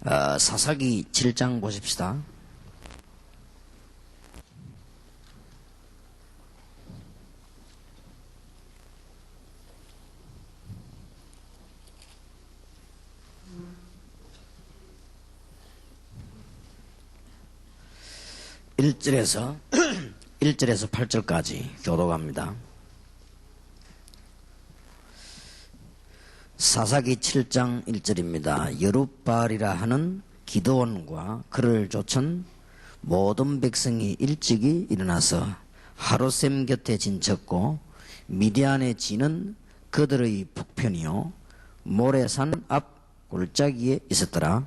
사사기 7장 보십시다. (1절에서) 1절에서 8절까지 교독합니다. 사사기 7장 1절입니다. 여룻바알이라 하는 기드온과 그를 쫓은 모든 백성이 일찍이 일어나서 하루셈 곁에 진쳤고 미디안의 진은 그들의 북편이요 모레산 앞 골짜기에 있었더라.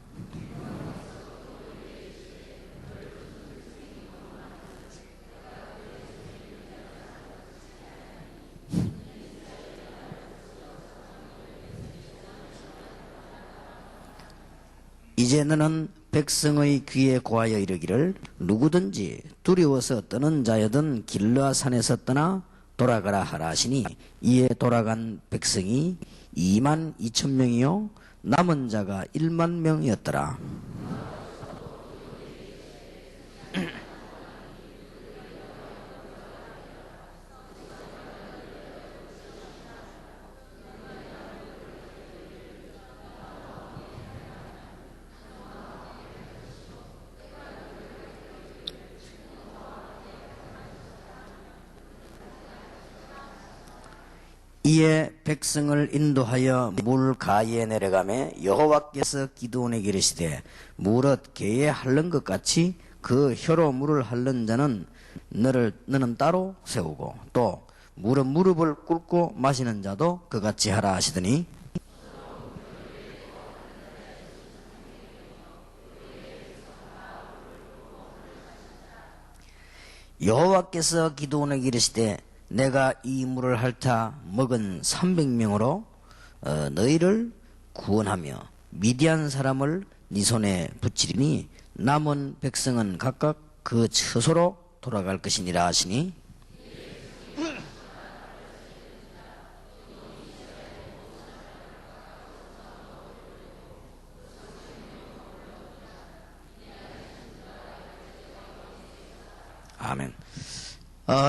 이제 너는 백성의 귀에 고하여 이르기를 누구든지 두려워서 떠는 자여든 길르앗산에서 떠나 돌아가라 하라 하시니 이에 돌아간 백성이 22,000명이요 남은 자가 10,000명이었더라. 이에 백성을 인도하여 물 가에 내려가매 여호와께서 기드온에게 이르시되 무릇 개에 핥는 것 같이 그 혀로 물을 핥는 자는 너는 따로 세우고 또 무릇 무릎을 꿇고 마시는 자도 그같이 하라 하시더니 여호와께서 기드온에게 이르시되 내가 이 물을 핥아 먹은 300명으로 너희를 구원하며 미디안 사람을 네 손에 붙이리니 남은 백성은 각각 그 처소로 돌아갈 것이니라 하시니 아멘.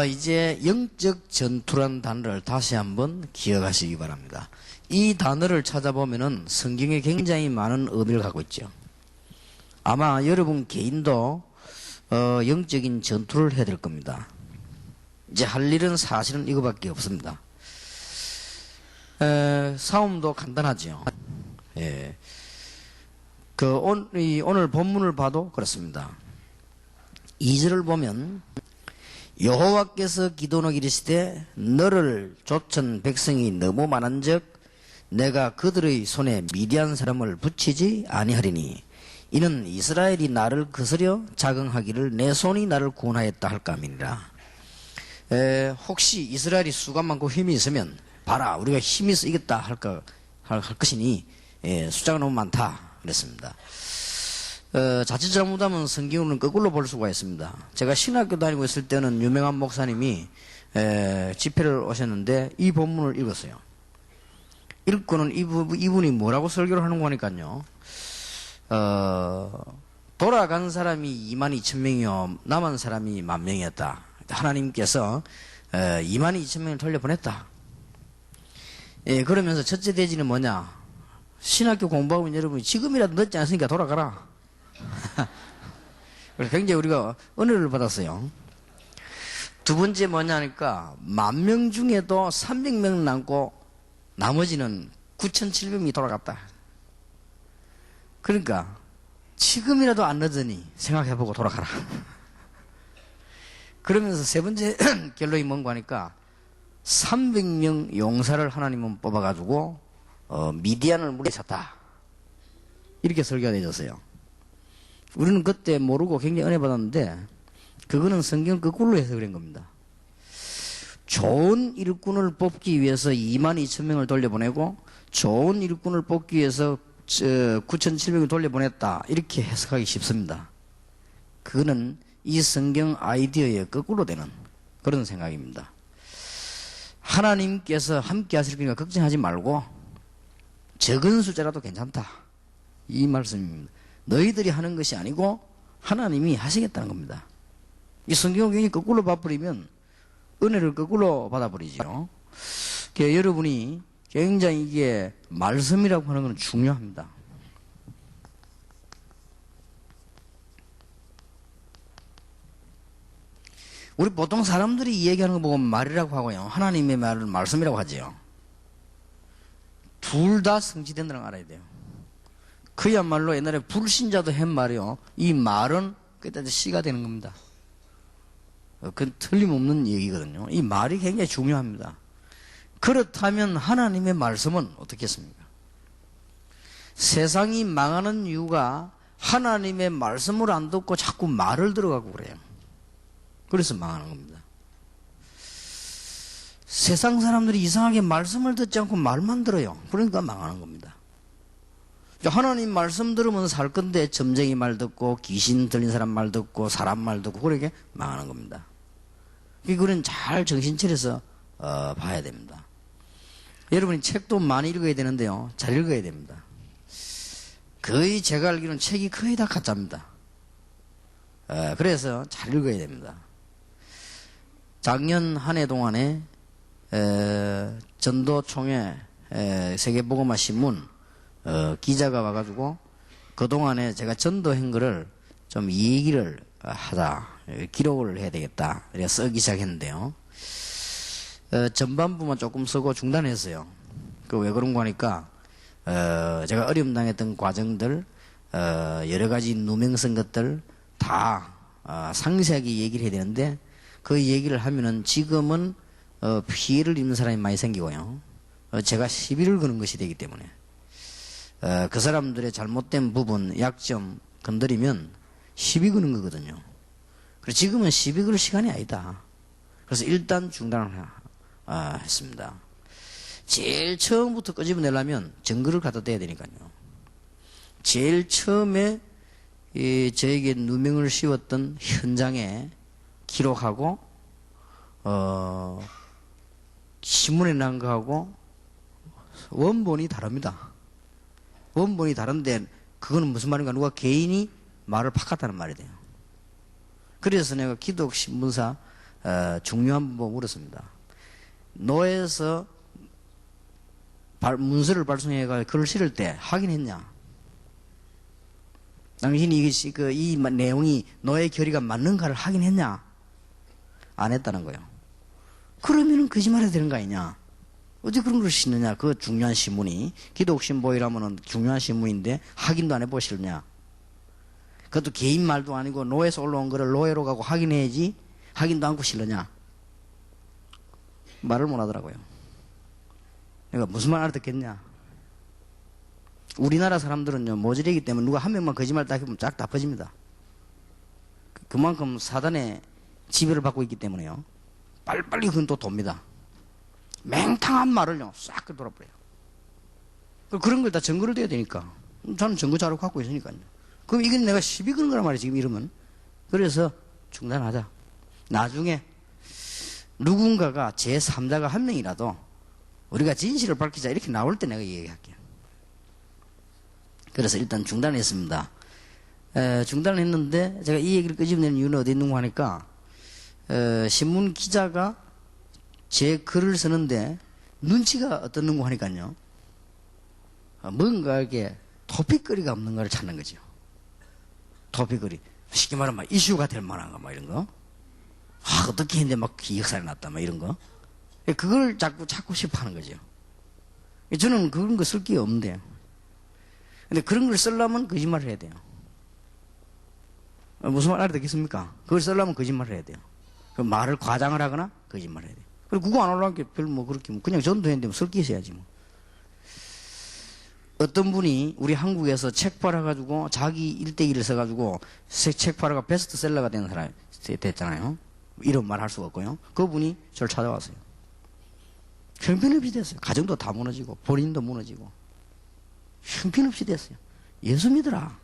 이제 영적 전투란 단어를 다시 한번 기억하시기 바랍니다. 이 단어를 찾아보면은 성경에 굉장히 많은 의미를 갖고 있죠. 아마 여러분 개인도 영적인 전투를 해야 될 겁니다. 이제 할 일은 사실은 이거밖에 없습니다. 싸움도 간단하죠. 예. 오늘 본문을 봐도 그렇습니다. 2절을 보면 여호와께서 기드온에게 이르시되 너를 쫓은 백성이 너무 많은즉 내가 그들의 손에 미디안 사람을 붙이지 아니하리니 이는 이스라엘이 나를 거스려 자긍하기를 내 손이 나를 구원하였다 할까 함이니라. 혹시 이스라엘이 수가 많고 힘이 있으면 봐라 우리가 힘이 있어 이겼다 할 것이니 숫자가 너무 많다 그랬습니다. 자칫 잘못하면 성경은 거꾸로 볼 수가 있습니다. 제가 신학교 다니고 있을 때는 유명한 목사님이 집회를 오셨는데 이 본문을 읽었어요. 읽고는 이분이 뭐라고 설교를 하는 거니까요. 돌아간 사람이 22,000명이요 남은 사람이 10,000명이었다. 하나님께서 22,000명을 돌려보냈다. 그러면서 첫째 대지는 뭐냐? 신학교 공부하고 있는 여러분이 지금이라도 늦지 않으니까 돌아가라. 그래서 굉장히 우리가 은혜를 받았어요. 두 번째 뭐냐니까 10,000명 중에도 300명 남고 나머지는 9,700명이 돌아갔다. 그러니까 지금이라도 안 늦으니 생각해보고 돌아가라. 그러면서 세 번째 결론이 뭔가 하니까 300명 용사를 하나님은 뽑아가지고 미디안을 물리쳤다. 이렇게 설교가 되어졌어요. 우리는 그때 모르고 굉장히 은혜 받았는데 그거는 성경 거꾸로 해서 그런 겁니다. 좋은 일꾼을 뽑기 위해서 22,000명을 돌려보내고 좋은 일꾼을 뽑기 위해서 9,700명을 돌려보냈다. 이렇게 해석하기 쉽습니다. 그거는 이 성경 아이디어에 거꾸로 되는 그런 생각입니다. 하나님께서 함께 하실 거니까 걱정하지 말고 적은 숫자라도 괜찮다. 이 말씀입니다. 너희들이 하는 것이 아니고 하나님이 하시겠다는 겁니다. 이 성경을 굉장히 거꾸로 봐버리면 은혜를 거꾸로 받아버리죠. 그러니까 여러분이 굉장히 이게 말씀이라고 하는 건 중요합니다. 우리 보통 사람들이 얘기하는 거 보고 말이라고 하고요. 하나님의 말을 말씀이라고 하지요. 둘 다 성취된다는 걸 알아야 돼요. 그야말로 옛날에 불신자도 한 말이요. 이 말은 그때 시가 되는 겁니다. 그건 틀림없는 얘기거든요. 이 말이 굉장히 중요합니다. 그렇다면 하나님의 말씀은 어떻겠습니까? 세상이 망하는 이유가 하나님의 말씀을 안 듣고 자꾸 말을 들어가고 그래요. 그래서 망하는 겁니다. 세상 사람들이 이상하게 말씀을 듣지 않고 말만 들어요. 그러니까 망하는 겁니다. 하나님 말씀 들으면 살 건데 점쟁이 말 듣고 귀신 들린 사람 말 듣고 사람 말 듣고 그렇게 망하는 겁니다. 이거는 잘 정신 차려서 봐야 됩니다. 여러분이 책도 많이 읽어야 되는데요. 잘 읽어야 됩니다. 거의 제가 알기로는 책이 거의 다 가짜입니다. 그래서 잘 읽어야 됩니다. 작년 한 해 동안에 전도총회 세계복음화 신문 기자가 와가지고 그동안에 제가 전도한 거를 좀 얘기를 하자, 기록을 해야 되겠다 이렇게 쓰기 시작했는데요. 전반부만 조금 쓰고 중단했어요. 그 왜 그런가 하니까 제가 어려움 당했던 과정들, 여러 가지 누명성 것들 다 상세하게 얘기를 해야 되는데 그 얘기를 하면은 지금은 피해를 입는 사람이 많이 생기고요. 제가 시비를 거는 것이 되기 때문에 그 사람들의 잘못된 부분, 약점 건드리면 시비 거는 거거든요. 그래서 지금은 시비 걸 시간이 아니다. 그래서 일단 중단을 했습니다. 제일 처음부터 끄집어내려면 증거를 갖다 대야 되니까요. 제일 처음에 저에게 누명을 씌웠던 현장에 기록하고 신문에 난 거하고 원본이 다릅니다. 원본이 다른데 그거는 무슨 말인가? 누가 개인이 말을 바꿨다는 말이 돼요. 그래서 내가 기독 신문사 중요한 부분 물었습니다. 노에서 문서를 발송해가 글을 실을 때 확인했냐? 당신이 이 내용이 노의 결의가 맞는가를 확인했냐? 안 했다는 거예요. 그러면은 거짓말해야 되는 거 아니냐? 어디 그런 걸 싣느냐? 그 중요한 신문이 기독신보이라면은 중요한 신문인데 확인도 안 해보시느냐? 그것도 개인 말도 아니고 노에서 올라온 거를 노예로 가고 확인해야지 확인도 않고 실느냐? 말을 못 하더라고요. 내가 무슨 말 알아듣겠냐? 우리나라 사람들은요 모질이기 때문에 누가 한 명만 거짓말 딱 해보면 쫙 다 퍼집니다. 그만큼 사단의 지배를 받고 있기 때문에요. 빨리빨리 그건 또 돕니다. 맹탕한 말을요 싹 돌아버려요. 그런 걸 다 증거를 대야 되니까. 저는 증거 자료 갖고 있으니까요. 그럼 이건 내가 시비 거는 거란 말이에요 지금 이러면. 그래서 중단하자. 나중에 누군가가 제3자가 한 명이라도 우리가 진실을 밝히자 이렇게 나올 때 내가 얘기할게요. 그래서 일단 중단했습니다. 중단을 했는데 제가 이 얘기를 끄집어내는 이유는 어디 있는가 하니까 신문 기자가 제 글을 쓰는데 눈치가 어떻는가 하니까요. 뭔가 이렇게 토픽거리가 없는가를 찾는 거죠. 토픽거리. 쉽게 말하면 이슈가 될 만한가 막 이런 거. 어떻게 했는데 막 기억살이 났다 막 이런 거. 그걸 자꾸 찾고 싶어 하는 거죠. 저는 그런 거 쓸 게 없는데요. 근데 그런 걸 쓰려면 거짓말을 해야 돼요. 무슨 말 알아듣겠습니까? 그걸 쓰려면 거짓말을 해야 돼요. 그 말을 과장을 하거나 거짓말을 해야 돼요. 그리고 그거 안 올라온 게 별 뭐 그렇게 그냥 전도했는데 뭐 쓸 게 있어야지 뭐. 어떤 분이 우리 한국에서 책 팔아가지고 자기 1대1을 써가지고 책 팔아가 베스트셀러가 된 사람이 됐잖아요. 이런 말 할 수가 없고요. 그분이 저를 찾아왔어요. 형편없이 됐어요. 가정도 다 무너지고 본인도 무너지고 형편없이 됐어요. 예수 믿어라.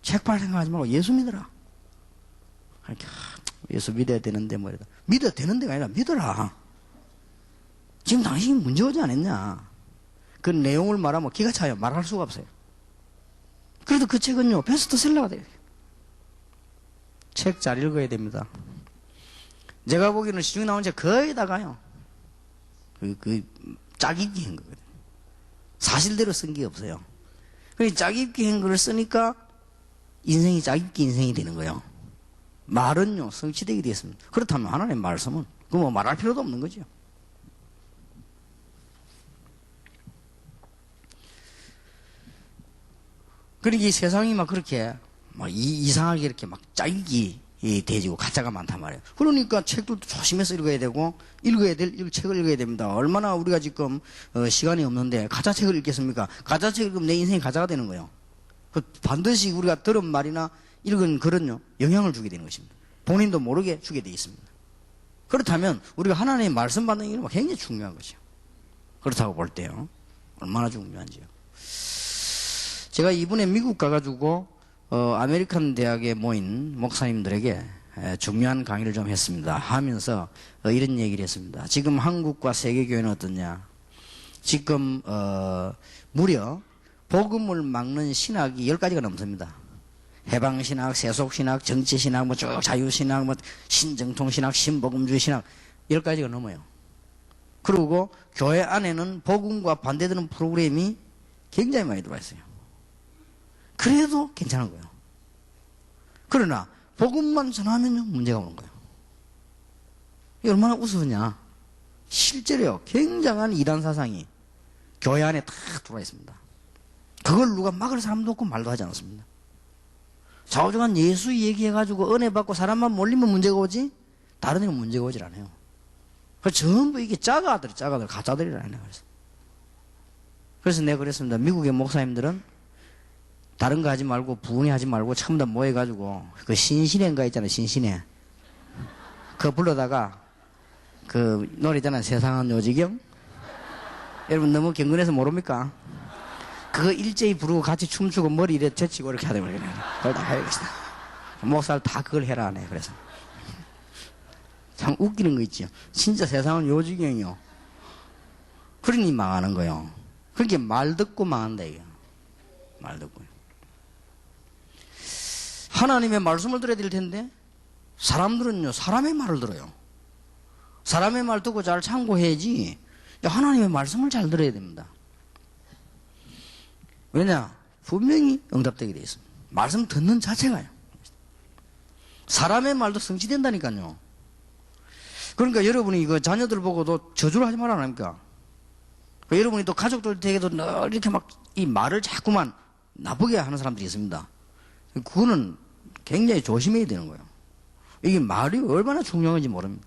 책 팔 생각하지 말고 예수 믿어라. 예수 믿어야 되는데 뭐 이러다. 믿어야 되는 데가 아니라 믿어라. 지금 당신이 문제 오지 않았냐. 그 내용을 말하면 기가 차요. 말할 수가 없어요. 그래도 그 책은요, 베스트셀러가 돼요. 책 잘 읽어야 됩니다. 제가 보기에는 시중에 나온 책 거의 다가요. 짝입기 한 거거든요. 사실대로 쓴 게 없어요. 그 짝입기 한 거를 쓰니까 인생이 짝입기 인생이 되는 거예요. 말은요, 성취되게 되었습니다. 그렇다면 하나님의 말씀은, 그 뭐 말할 필요도 없는 거죠. 그러니까 이 세상이 막 그렇게, 막 이상하게 이렇게 막 짝이 되지고 가짜가 많단 말이에요. 그러니까 책도 조심해서 읽어야 되고, 읽어야 될 책을 읽어야 됩니다. 얼마나 우리가 지금, 시간이 없는데, 가짜 책을 읽겠습니까? 가짜 책을 읽으면 내 인생이 가짜가 되는 거예요. 반드시 우리가 들은 말이나 읽은 글은요, 영향을 주게 되는 것입니다. 본인도 모르게 주게 되어 있습니다. 그렇다면, 우리가 하나님의 말씀 받는 게 굉장히 중요한 거죠. 그렇다고 볼 때요. 얼마나 중요한지요. 제가 이번에 미국 가가지고 아메리칸 대학에 모인 목사님들에게 중요한 강의를 좀 했습니다. 하면서 이런 얘기를 했습니다. 지금 한국과 세계교회는 어떠냐? 지금 무려 복음을 막는 신학이 10가지가 넘습니다. 해방신학, 세속신학, 정치신학, 뭐 쭉 자유신학, 뭐 신정통신학, 신복음주의 신학 10가지가 넘어요. 그리고 교회 안에는 복음과 반대되는 프로그램이 굉장히 많이 들어와 있어요. 그래도 괜찮은 거예요. 그러나 복음만 전하면요 문제가 오는 거예요. 이게 얼마나 우스우냐. 실제로요 굉장한 이단 사상이 교회 안에 다 들어와 있습니다. 그걸 누가 막을 사람도 없고 말도 하지 않습니다. 좌우중한 예수 얘기해가지고 은혜 받고 사람만 몰리면 문제가 오지 다른 데는 문제가 오질 않아요. 그래서 전부 이게 짜가들 가짜들이라는 거예요. 그래서 내가 그랬습니다. 미국의 목사님들은 다른 거 하지 말고 부흥회 하지 말고 처음 다 모여가지고 그 신신회인가 있잖아요. 신신회 그거 불러다가 그 노래 있잖아요. 세상은 요지경 여러분 너무 경건해서 모릅니까? 그거 일제히 부르고 같이 춤추고 머리 이래 제치고 이렇게 하다 보니까 그걸 다 해야겠다. 목사를 다 그걸 해라 하네. 그래서 참 웃기는 거 있죠. 진짜 세상은 요지경이요. 그러니 망하는 거요. 그러니까 말 듣고 망한다 이거. 말 듣고. 하나님의 말씀을 들어야 될 텐데 사람들은요 사람의 말을 들어요. 사람의 말 듣고 잘 참고해야지 하나님의 말씀을 잘 들어야 됩니다. 왜냐? 분명히 응답되게 되어 있습니다. 말씀 듣는 자체가요. 사람의 말도 성취된다니까요. 그러니까 여러분이 이거 자녀들 보고도 저주를 하지 말라 합니까? 여러분이 또 가족들에게도 늘 이렇게 막 이 말을 자꾸만 나쁘게 하는 사람들이 있습니다. 그거는 굉장히 조심해야 되는 거예요. 이게 말이 얼마나 중요한지 모릅니다.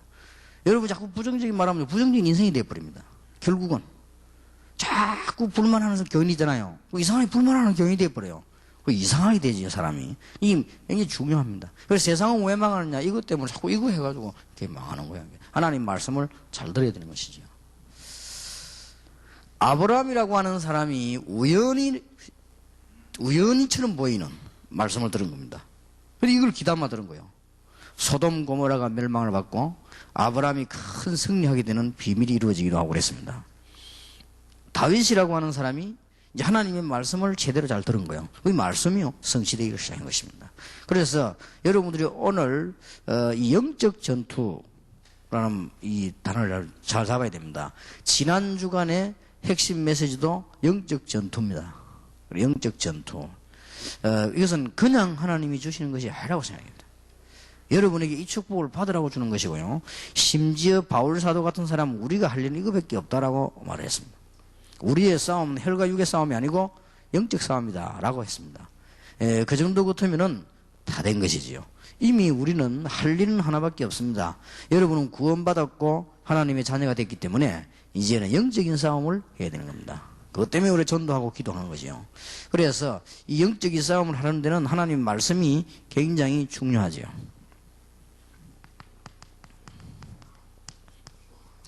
여러분 자꾸 부정적인 말하면 부정적인 인생이 되어버립니다. 결국은 자꾸 불만하는 교인이잖아요. 이상하게 불만하는 교인이 되어버려요. 이상하게 되지요 사람이. 이게 굉장히 중요합니다. 그래서 세상은 왜 망하느냐 이것 때문에 자꾸 이거 해가지고 이렇게 망하는 거예요. 하나님 말씀을 잘 들어야 되는 것이죠. 아브라함이라고 하는 사람이 우연히처럼 보이는 말씀을 들은 겁니다. 그래서 이걸 기담아 들은 거예요. 소돔 고모라가 멸망을 받고 아브라함이 큰 승리하게 되는 비밀이 이루어지기도 하고 그랬습니다. 다윗이라고 하는 사람이 이제 하나님의 말씀을 제대로 잘 들은 거예요. 그 말씀이요 성취되기를 시작한 것입니다. 그래서 여러분들이 오늘 이 영적 전투라는 이 단어를 잘 잡아야 됩니다. 지난 주간의 핵심 메시지도 영적 전투입니다. 영적 전투. 이것은 그냥 하나님이 주시는 것이 아니라고 생각합니다. 여러분에게 이 축복을 받으라고 주는 것이고요. 심지어 바울 사도 같은 사람은 우리가 할 일은 이거밖에 없다라고 말했습니다. 우리의 싸움은 혈과 육의 싸움이 아니고 영적 싸움이다 라고 했습니다. 그 정도 같으면은 다 된 것이지요. 이미 우리는 할 일은 하나밖에 없습니다. 여러분은 구원받았고 하나님의 자녀가 됐기 때문에 이제는 영적인 싸움을 해야 되는 겁니다. 그것 때문에 우리 전도하고 기도하는 거죠. 그래서 이 영적인 싸움을 하는 데는 하나님 말씀이 굉장히 중요하죠.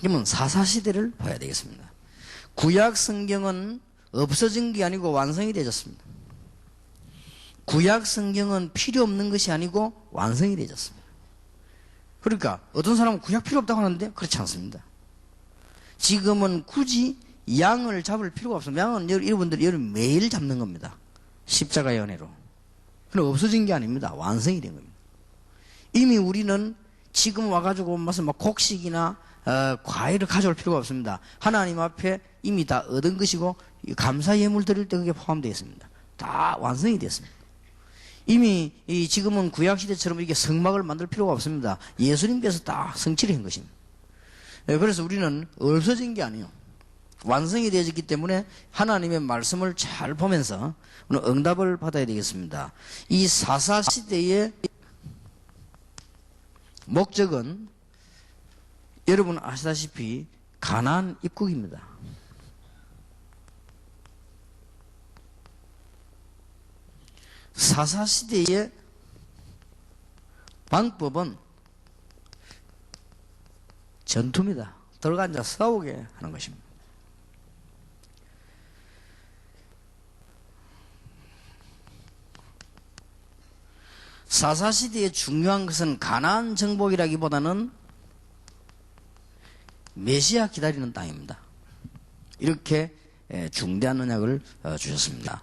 그러면 사사시대를 봐야 되겠습니다. 구약 성경은 없어진 게 아니고 완성이 되졌습니다. 구약 성경은 필요 없는 것이 아니고 완성이 되졌습니다. 그러니까 어떤 사람은 구약 필요 없다고 하는데 그렇지 않습니다. 지금은 굳이 양을 잡을 필요가 없습니다. 양은 여러분들이 매일 잡는 겁니다. 십자가의 은혜로. 그럼 없어진 게 아닙니다. 완성이 된 겁니다. 이미 우리는 지금 와가지고 무슨 막 곡식이나 과일을 가져올 필요가 없습니다. 하나님 앞에 이미 다 얻은 것이고 감사 예물 드릴 때 그게 포함되어 있습니다. 다 완성이 됐습니다. 이미 지금은 구약시대처럼 이렇게 성막을 만들 필요가 없습니다. 예수님께서 다 성취를 한 것입니다. 그래서 우리는 없어진 게 아니에요. 완성이 되어졌기 때문에 하나님의 말씀을 잘 보면서 오늘 응답을 받아야 되겠습니다. 이 사사시대의 목적은 여러분 아시다시피 가나안 입국입니다. 사사시대의 방법은 전투입니다. 들어가 앉아 싸우게 하는 것입니다. 사사시대의 중요한 것은 가나안 정복이라기보다는 메시아 기다리는 땅입니다. 이렇게 중대한 언약을 주셨습니다.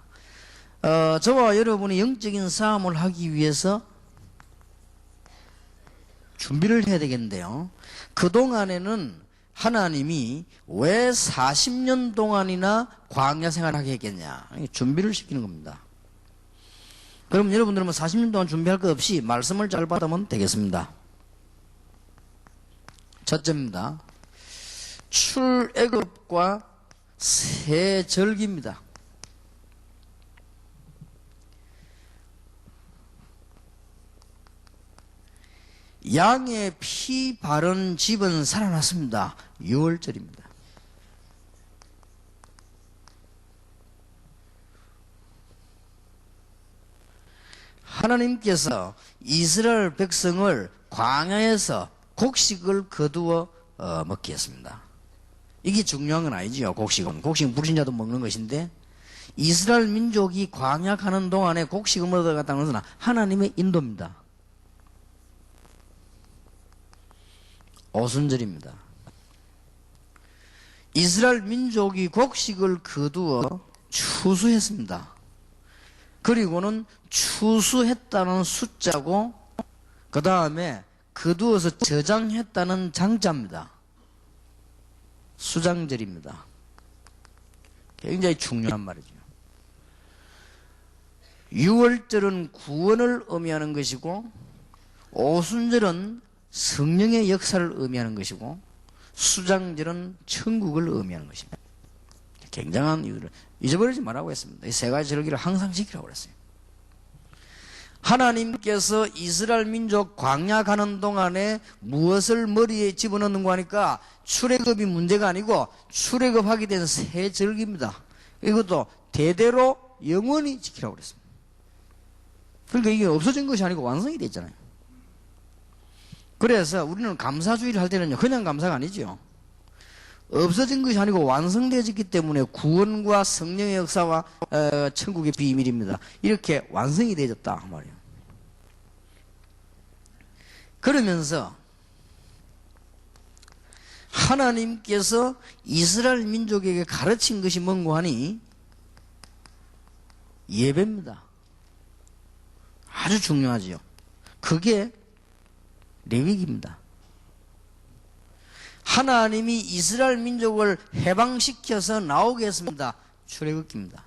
저와 여러분이 영적인 싸움을 하기 위해서 준비를 해야 되겠는데요. 그동안에는 하나님이 왜 40년 동안이나 광야 생활하게 했겠냐. 준비를 시키는 겁니다. 그럼 여러분들은 40년 동안 준비할 것 없이 말씀을 잘 받으면 되겠습니다. 첫째입니다. 출애굽과 세절기입니다. 양의 피 바른 집은 살아났습니다. 6월절입니다. 하나님께서 이스라엘 백성을 광야에서 곡식을 거두어 먹게 했습니다. 이게 중요한 건 아니지요. 곡식은 불신자도 먹는 것인데 이스라엘 민족이 광야 가는 동안에 곡식을 먹어갔다는 것은 하나님의 인도입니다. 오순절입니다. 이스라엘 민족이 곡식을 거두어 추수했습니다. 그리고는 추수했다는 숫자고 그 다음에 거두어서 저장했다는 장자입니다. 수장절입니다. 굉장히 중요한 말이죠. 6월절은 구원을 의미하는 것이고 오순절은 성령의 역사를 의미하는 것이고 수장절은 천국을 의미하는 것입니다. 굉장한 이유를 잊어버리지 말라고 했습니다. 이 세 가지 절기를 항상 지키라고 그랬어요. 하나님께서 이스라엘 민족 광야 가는 동안에 무엇을 머리에 집어넣는가 하니까 출애굽이 문제가 아니고 출애굽하게 된 새 절기입니다. 이것도 대대로 영원히 지키라고 그랬습니다. 그러니까 이게 없어진 것이 아니고 완성이 됐잖아요. 그래서 우리는 감사주의를 할 때는요, 그냥 감사가 아니죠. 없어진 것이 아니고 완성되어졌기 때문에 구원과 성령의 역사와 천국의 비밀입니다. 이렇게 완성이 되어졌다 말이에요. 그러면서 하나님께서 이스라엘 민족에게 가르친 것이 뭔고 하니 예배입니다. 아주 중요하지요. 그게 레위기입니다. 하나님이 이스라엘 민족을 해방시켜서 나오게 했습니다. 출애굽기입니다.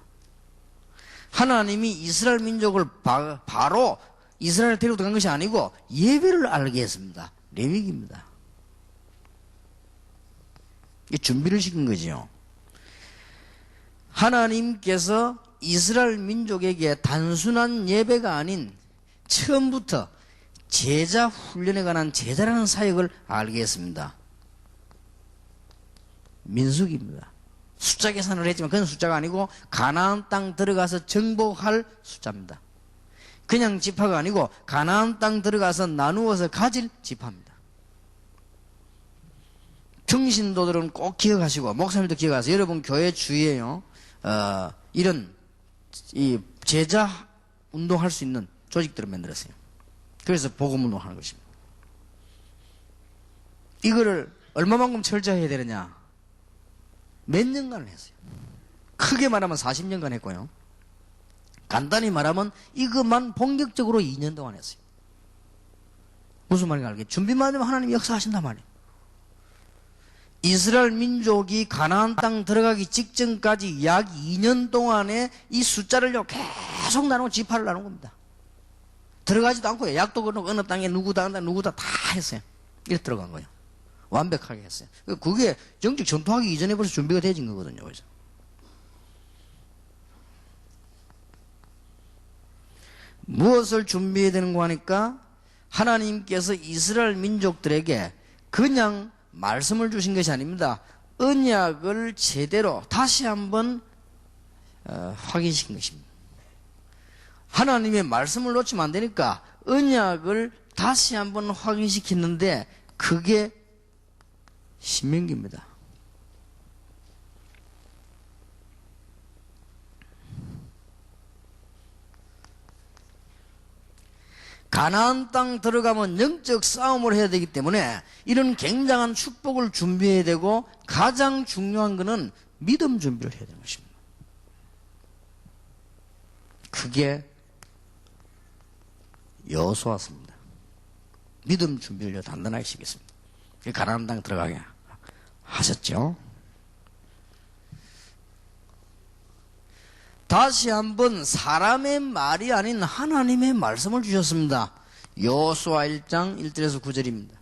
하나님이 이스라엘 민족을 바로 이스라엘 데리고 들어간 것이 아니고 예배를 알게 했습니다. 레위기입니다. 이 준비를 시킨 거죠. 하나님께서 이스라엘 민족에게 단순한 예배가 아닌 처음부터 제자 훈련에 관한 제자라는 사역을 알게 했습니다. 민수기입니다. 숫자 계산을 했지만 그건 숫자가 아니고 가나안 땅 들어가서 정복할 숫자입니다. 그냥 지파가 아니고 가나안 땅 들어가서 나누어서 가질 지파입니다. 평신도들은 꼭 기억하시고 목사님도 기억하세요. 여러분 교회 주위에요 이런 이 제자 운동할 수 있는 조직들을 만들었어요. 그래서 복음 운동하는 것입니다. 이거를 얼마만큼 철저히 해야 되느냐? 몇 년간을 했어요. 크게 말하면 40년간 했고요. 간단히 말하면 이것만 본격적으로 2년 동안 했어요. 무슨 말인가 알겠죠? 준비만 하면 하나님이 역사하신단 말이에요. 이스라엘 민족이 가나안 땅 들어가기 직전까지 약 2년 동안에 이 숫자를요 계속 나누고 지파를 나눈 겁니다. 들어가지도 않고요. 약도 그렇고 어느 땅에 누구다 다 했어요. 이렇게 들어간 거예요. 완벽하게 했어요. 그게 정식 전투하기 이전에 벌써 준비가 되어진 거거든요. 그래서 무엇을 준비해야 되는가 하니까 하나님께서 이스라엘 민족들에게 그냥 말씀을 주신 것이 아닙니다. 언약을 제대로 다시 한번 확인시킨 것입니다. 하나님의 말씀을 놓치면 안 되니까 언약을 다시 한번 확인시키는데 그게 신명기입니다. 가나안 땅 들어가면 영적 싸움을 해야 되기 때문에 이런 굉장한 축복을 준비해야 되고 가장 중요한 것은 믿음 준비를 해야 되는 것입니다. 그게 여호수아입니다. 믿음 준비를 단단하게 시켰습니다. 가나안 땅 들어가게 하셨죠. 다시 한번 사람의 말이 아닌 하나님의 말씀을 주셨습니다. 여호수아 1장 1절에서 9절입니다.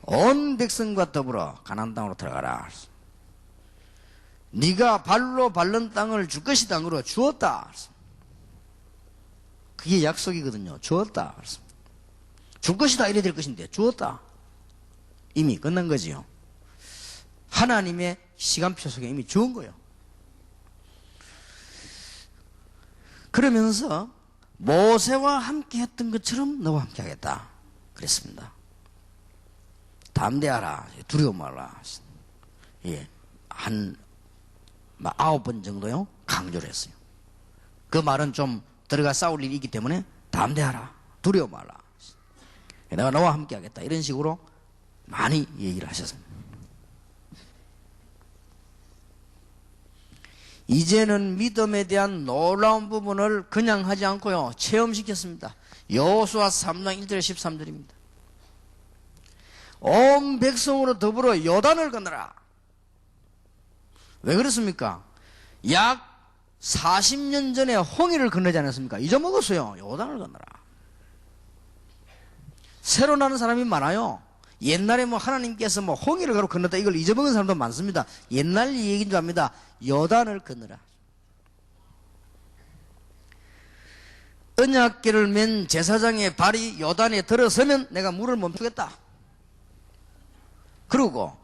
온 백성과 더불어 가나안 땅으로 들어가라. 네가 발로 밟는 땅을 줄 것이다. 그러 주었다. 그게 약속이거든요. 주었다. 줄 것이다 이래 될 것인데 주었다. 이미 끝난 거지요. 하나님의 시간표 속에 이미 주은 거예요. 그러면서 모세와 함께 했던 것처럼 너와 함께 하겠다 그랬습니다. 담대하라, 두려워 말라. 예, 한 9번 정도요 강조를 했어요. 그 말은 좀 들어가 싸울 일이 있기 때문에 담대하라, 두려워 말라. 내가 너와 함께 하겠다 이런 식으로 많이 얘기를 하셨습니다. 이제는 믿음에 대한 놀라운 부분을 그냥 하지 않고요 체험시켰습니다. 여호수아 3장 1절 13절입니다. 온 백성으로 더불어 요단을 건너라. 왜 그렇습니까? 약 40년 전에 홍해를 건너지 않았습니까? 잊어먹었어요. 요단을 건너라. 새로 나는 사람이 많아요. 옛날에 하나님께서 홍해를 가로 건넜다 이걸 잊어먹은 사람도 많습니다. 옛날 얘기인 줄 압니다. 요단을 건너라. 언약궤를 맨 제사장의 발이 요단에 들어서면 내가 물을 멈추겠다. 그리고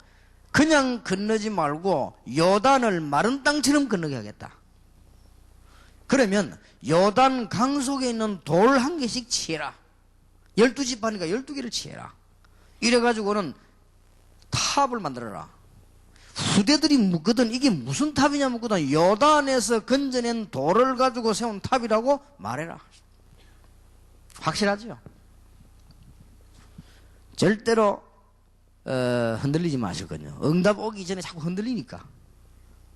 그냥 건너지 말고 요단을 마른 땅처럼 건너게 하겠다. 그러면 요단 강 속에 있는 돌 한 개씩 치해라. 12지파니까 12개를 치해라. 이래가지고는 탑을 만들어라. 후대들이 묻거든 이게 무슨 탑이냐 묻거든 요단에서 건져낸 돌을 가지고 세운 탑이라고 말해라. 확실하죠? 절대로 흔들리지 마시거든요. 응답 오기 전에 자꾸 흔들리니까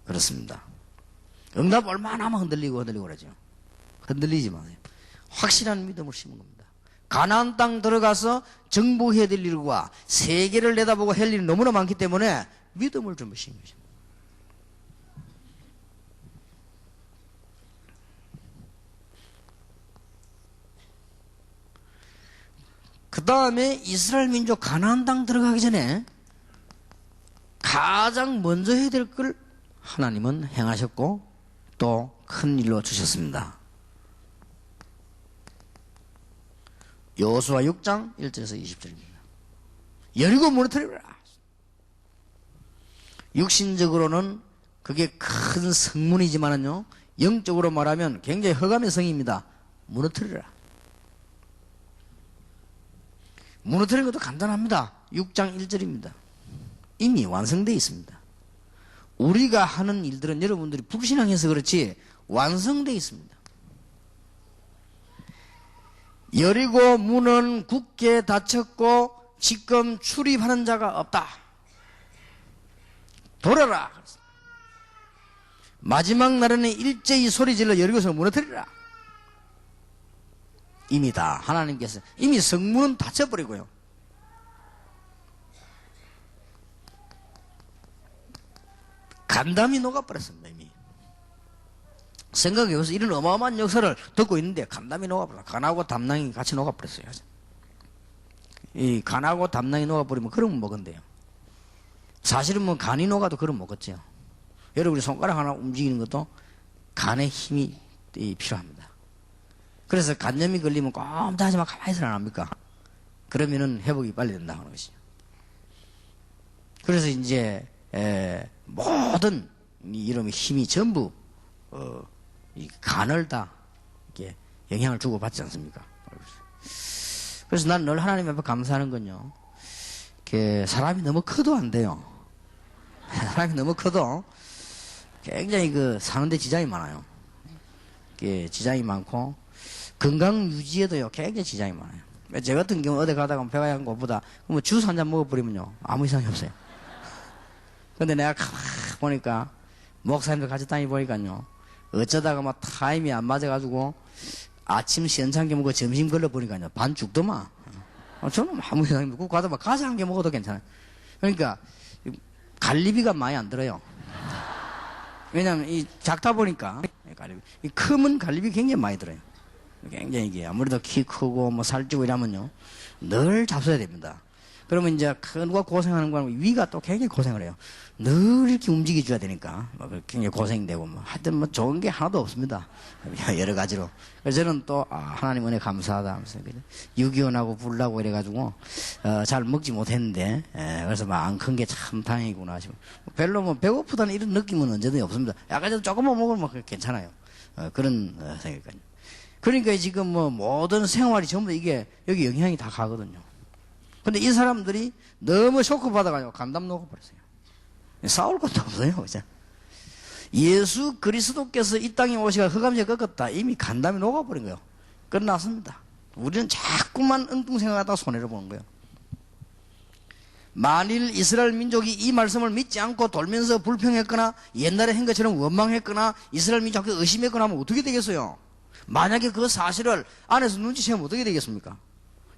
그렇습니다. 응답 얼마나 하면 흔들리고 그러죠. 흔들리지 마세요. 확실한 믿음을 심은 겁니다. 가나안 땅 들어가서 정복해야 될 일과 세계를 내다보고 할 일이 너무나 많기 때문에 믿음을 좀 심은 거죠. 그 다음에 이스라엘 민족 가나안 땅 들어가기 전에 가장 먼저 해야 될 걸 하나님은 행하셨고 또 큰 일로 주셨습니다. 여호수아 6장 1절에서 20절입니다. 여리고 무너뜨리라. 육신적으로는 그게 큰 성문이지만은요 영적으로 말하면 굉장히 허감의 성입니다. 무너뜨리라. 무너뜨리는 것도 간단합니다. 6장 1절입니다. 이미 완성되어 있습니다. 우리가 하는 일들은 여러분들이 불신앙해서 그렇지 완성되어 있습니다. 여리고 문은 굳게 닫혔고 지금 출입하는 자가 없다. 돌아라. 마지막 날에는 일제히 소리질러 여리고성을 무너뜨리라. 이미 다 하나님께서 이미 성문은 닫혀버리고요. 간담이 녹아버렸습니다. 이미 생각해보세요. 이런 어마어마한 역사를 듣고 있는데 간담이 녹아버려. 간하고 담낭이 같이 녹아버렸어요. 이 간하고 담낭이 녹아버리면 그러면 먹은데요. 사실은 뭐 간이 녹아도 그럼 먹었죠. 여러분이 손가락 하나 움직이는 것도 간의 힘이 필요합니다. 그래서 간염이 걸리면 꼼짝하지만 가만히 있으라 안 합니까? 그러면은 회복이 빨리 된다고 하는 것이죠. 그래서 이제 모든 이름의 힘이 전부 이 간을 다 이렇게 영향을 주고 받지 않습니까? 그래서 난 늘 하나님 앞에 감사하는 건요. 사람이 너무 커도 안 돼요. 사람이 너무 커도 굉장히 사는데 지장이 많아요. 지장이 많고 건강 유지에도요 굉장히 지장이 많아요. 제 같은 경우 어디 가다가 배가 약한 것보다 뭐 주스 한 잔 먹어버리면요 아무 이상이 없어요. 근데 내가 가만 보니까 목사님들 같이 다니보니까요 어쩌다가 막 타임이 안 맞아가지고 아침 시원찮게 먹고 점심 걸러보니까요 반 죽더만. 저는 아무 이상이 없고 가다 막 가자 한 개 먹어도 괜찮아요. 그러니까 갈리비가 많이 안 들어요. 왜냐면 이 작다 보니까 이 크면 갈리비 굉장히 많이 들어요. 굉장히 이게 아무래도 키 크고 뭐 살찌고 이러면요 늘 잡숴야 됩니다. 그러면 이제 누가 고생하는 거는 위가 또 굉장히 고생을 해요. 늘 이렇게 움직여줘야 되니까 굉장히 고생되고 뭐 하여튼 뭐 좋은 게 하나도 없습니다. 여러 가지로. 그래서 저는 또 하나님 은혜 감사하다 하면서 유기원하고 불나고 이래가지고 잘 먹지 못했는데 그래서 막 안 큰 게 참 다행이구나 하시고 별로 뭐 배고프다는 이런 느낌은 언제든지 없습니다. 약간 조금만 먹으면 뭐 괜찮아요. 그런 생각이니까요. 그러니까 지금 뭐 모든 생활이 전부 이게 여기 영향이 다 가거든요. 근데 이 사람들이 너무 쇼크 받아가지고 간담 녹아버렸어요. 싸울 것도 없어요. 그죠? 예수 그리스도께서 이 땅에 오시가 흑암제 꺾었다. 이미 간담이 녹아버린 거예요. 끝났습니다. 우리는 자꾸만 엉뚱 생각하다가 손해를 보는 거예요. 만일 이스라엘 민족이 이 말씀을 믿지 않고 돌면서 불평했거나 옛날에 한 것처럼 원망했거나 이스라엘 민족이 의심했거나 하면 어떻게 되겠어요? 만약에 그 사실을 안에서 눈치채면 어떻게 되겠습니까?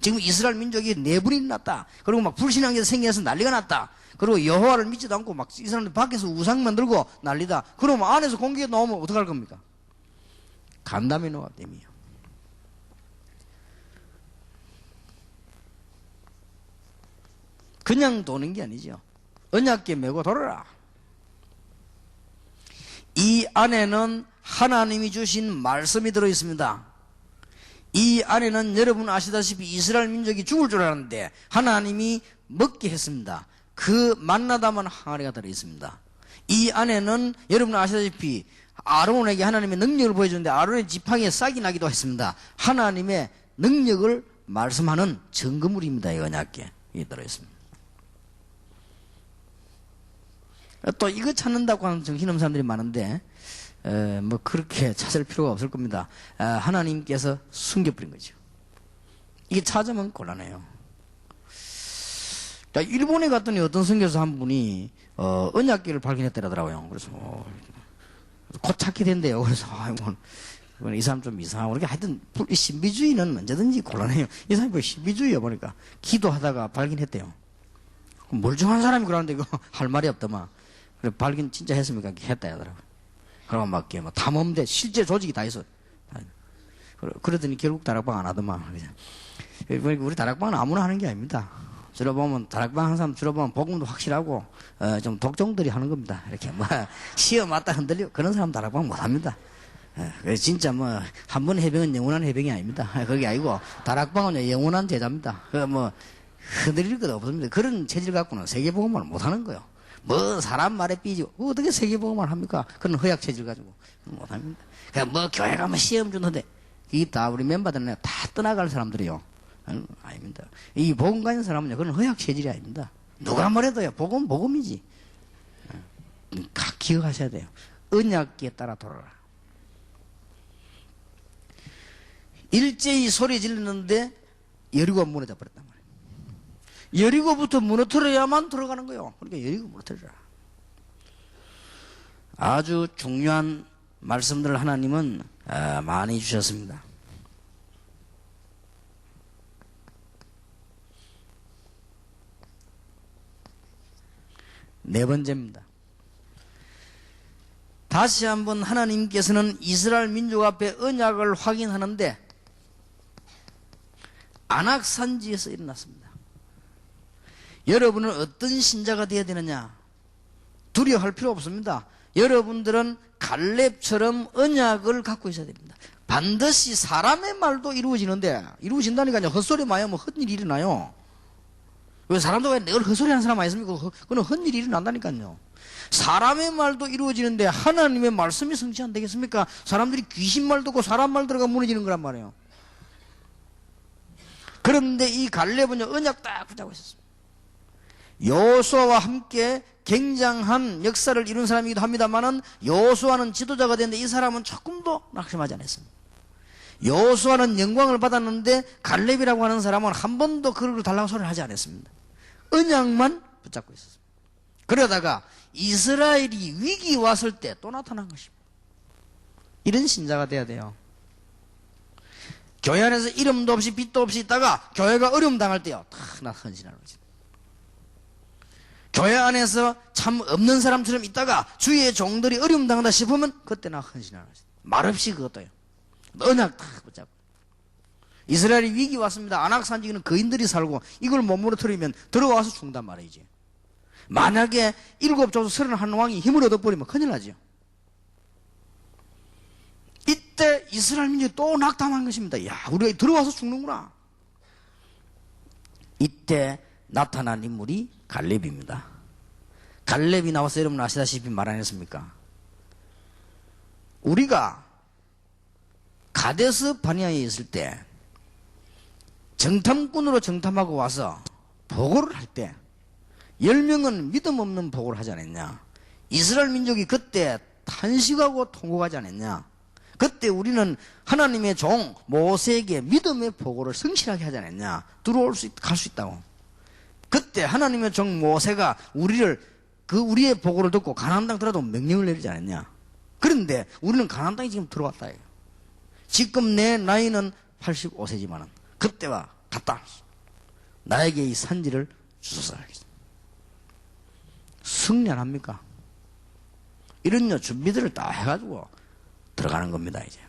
지금 이스라엘 민족이 내분이 났다. 그리고 막 불신앙에서 생겨서 난리가 났다. 그리고 여호와를 믿지도 않고 막 이 사람들 밖에서 우상 만들고 난리다. 그러면 안에서 공격이 나오면 어떡할 겁니까? 간담이 녹았다며요. 그냥 도는 게 아니죠. 언약궤 메고 돌아라. 이 안에는 하나님이 주신 말씀이 들어있습니다. 이 안에는 여러분 아시다시피 이스라엘 민족이 죽을 줄 알았는데 하나님이 먹게 했습니다. 그 만나다만 항아리가 들어있습니다. 이 안에는 여러분 아시다시피 아론에게 하나님의 능력을 보여주는데 아론의 지팡이에 싹이 나기도 했습니다. 하나님의 능력을 말씀하는 증거물입니다. 이 언약궤 이 들어있습니다. 또 이거 찾는다고 하는 정신없는 사람들이 많은데 뭐 그렇게 찾을 필요가 없을 겁니다. 하나님께서 숨겨버린 거죠. 이게 찾으면 곤란해요. 일본에 갔더니 어떤 선교사 한 분이 언약궤를 발견했더라고요. 그래서 곧 찾게 된대요. 그래서 이 사람 좀 이상하고 그렇게 하여튼 신비주의는 언제든지 곤란해요. 이 사람이 뭐 신비주의야 보니까 기도하다가 발견했대요. 멀쩡한 사람이 그러는데 이거 할 말이 없더만. 그래 발견 진짜 했습니까? 했다 하더라고요. 그러고 막 탐험대 실제 조직이 다 있어. 그러더니 결국 다락방 안 하더만. 우리 다락방은 아무나 하는 게 아닙니다. 주로 보면 다락방 한 사람 주로 보면 복음도 확실하고 좀 독종들이 하는 겁니다. 이렇게 뭐 시험 맞다 흔들리고 그런 사람 다락방 못 합니다. 진짜 뭐 한 번 해병은 영원한 해병이 아닙니다. 그게 아니고 다락방은 영원한 제자입니다. 뭐 흔들릴 것도 없습니다. 그런 체질 갖고는 세계복음을 못 하는 거예요. 뭐 사람 말에 삐지고 어떻게 세계복음을 합니까? 그런 허약 체질 가지고 못 합니다. 그냥 뭐 교회 가면 시험 주는데 이게 다 우리 멤버들은 다 떠나갈 사람들이요. 아닙니다. 이 복음 가진 사람은요 그런 허약 체질이 아닙니다. 누가 뭐래도요 복음이지. 각 기억하셔야 돼요. 언약궤에 따라 돌아라. 일제히 소리 지르는데 여리고가 무너져 버렸단 말이에요. 여리고부터 무너뜨려야만 들어가는 거예요. 그러니까 여리고 무너뜨려라. 아주 중요한 말씀들을 하나님은 많이 주셨습니다. 네 번째입니다. 다시 한번 하나님께서는 이스라엘 민족 앞에 언약을 확인하는데 안악산지에서 일어났습니다. 여러분은 어떤 신자가 되어야 되느냐? 두려워할 필요 없습니다. 여러분들은 갈렙처럼 언약을 갖고 있어야 됩니다. 반드시 사람의 말도 이루어지는데, 이루어진다니까요. 헛소리 마요. 뭐 헛일이 일어나요. 왜 사람도 왜 늘 헛소리 하는 사람 많이 있습니까? 그건 헛일이 일어난다니까요. 사람의 말도 이루어지는데 하나님의 말씀이 성취 안 되겠습니까? 사람들이 귀신 말 듣고 사람 말 들어가 무너지는 거란 말이에요. 그런데 이 갈렙은요, 언약 딱 붙잡고 있었습니다. 여호수아와 함께 굉장한 역사를 이룬 사람이기도 합니다만은 여호수아는 지도자가 됐는데 이 사람은 조금도 낙심하지 않았습니다. 여호수아는 영광을 받았는데 갈렙이라고 하는 사람은 한 번도 그를 달라고 소리를 하지 않았습니다. 언약만 붙잡고 있었습니다. 그러다가 이스라엘이 위기 왔을 때 또 나타난 것입니다. 이런 신자가 돼야 돼요. 교회 안에서 이름도 없이 빛도 없이 있다가 교회가 어려움 당할 때요, 탁 나 헌신하는 거지. 교회 안에서 참 없는 사람처럼 있다가 주위의 종들이 어려움 당한다 싶으면 그때 나 헌신하는 거지. 말없이 그것도요. 언약 탁 붙잡고. 이스라엘이 위기 왔습니다. 안악산지기는 거인들이 살고 이걸 못 무너뜨리면 들어와서 죽는단 말이지. 만약에 7족속 31왕이 힘을 얻어버리면 큰일 나죠. 이때 이스라엘 민족이 또 낙담한 것입니다. 야, 우리가 들어와서 죽는구나. 이때 나타난 인물이 갈렙입니다. 갈렙이 나와서 여러분 아시다시피 말 안 했습니까? 우리가 가데스 바니아에 있을 때 정탐꾼으로 정탐하고 와서 보고를 할 때 10명은 믿음 없는 보고를 하지 않았냐? 이스라엘 민족이 그때 탄식하고 통곡하지 않았냐? 그때 우리는 하나님의 종 모세에게 믿음의 보고를 성실하게 하지 않았냐? 갈 수 있다고. 그때 하나님의 종 모세가 우리의 보고를 듣고 가나안 땅 들어가도 명령을 내리지 않았냐? 그런데 우리는 가나안 땅에 지금 들어왔다. 지금 내 나이는 85세지만은 그때와 같다. 나에게 이 산지를 주소서. 승리 안 합니까? 이런 준비들을 다 해가지고 들어가는 겁니다, 이제.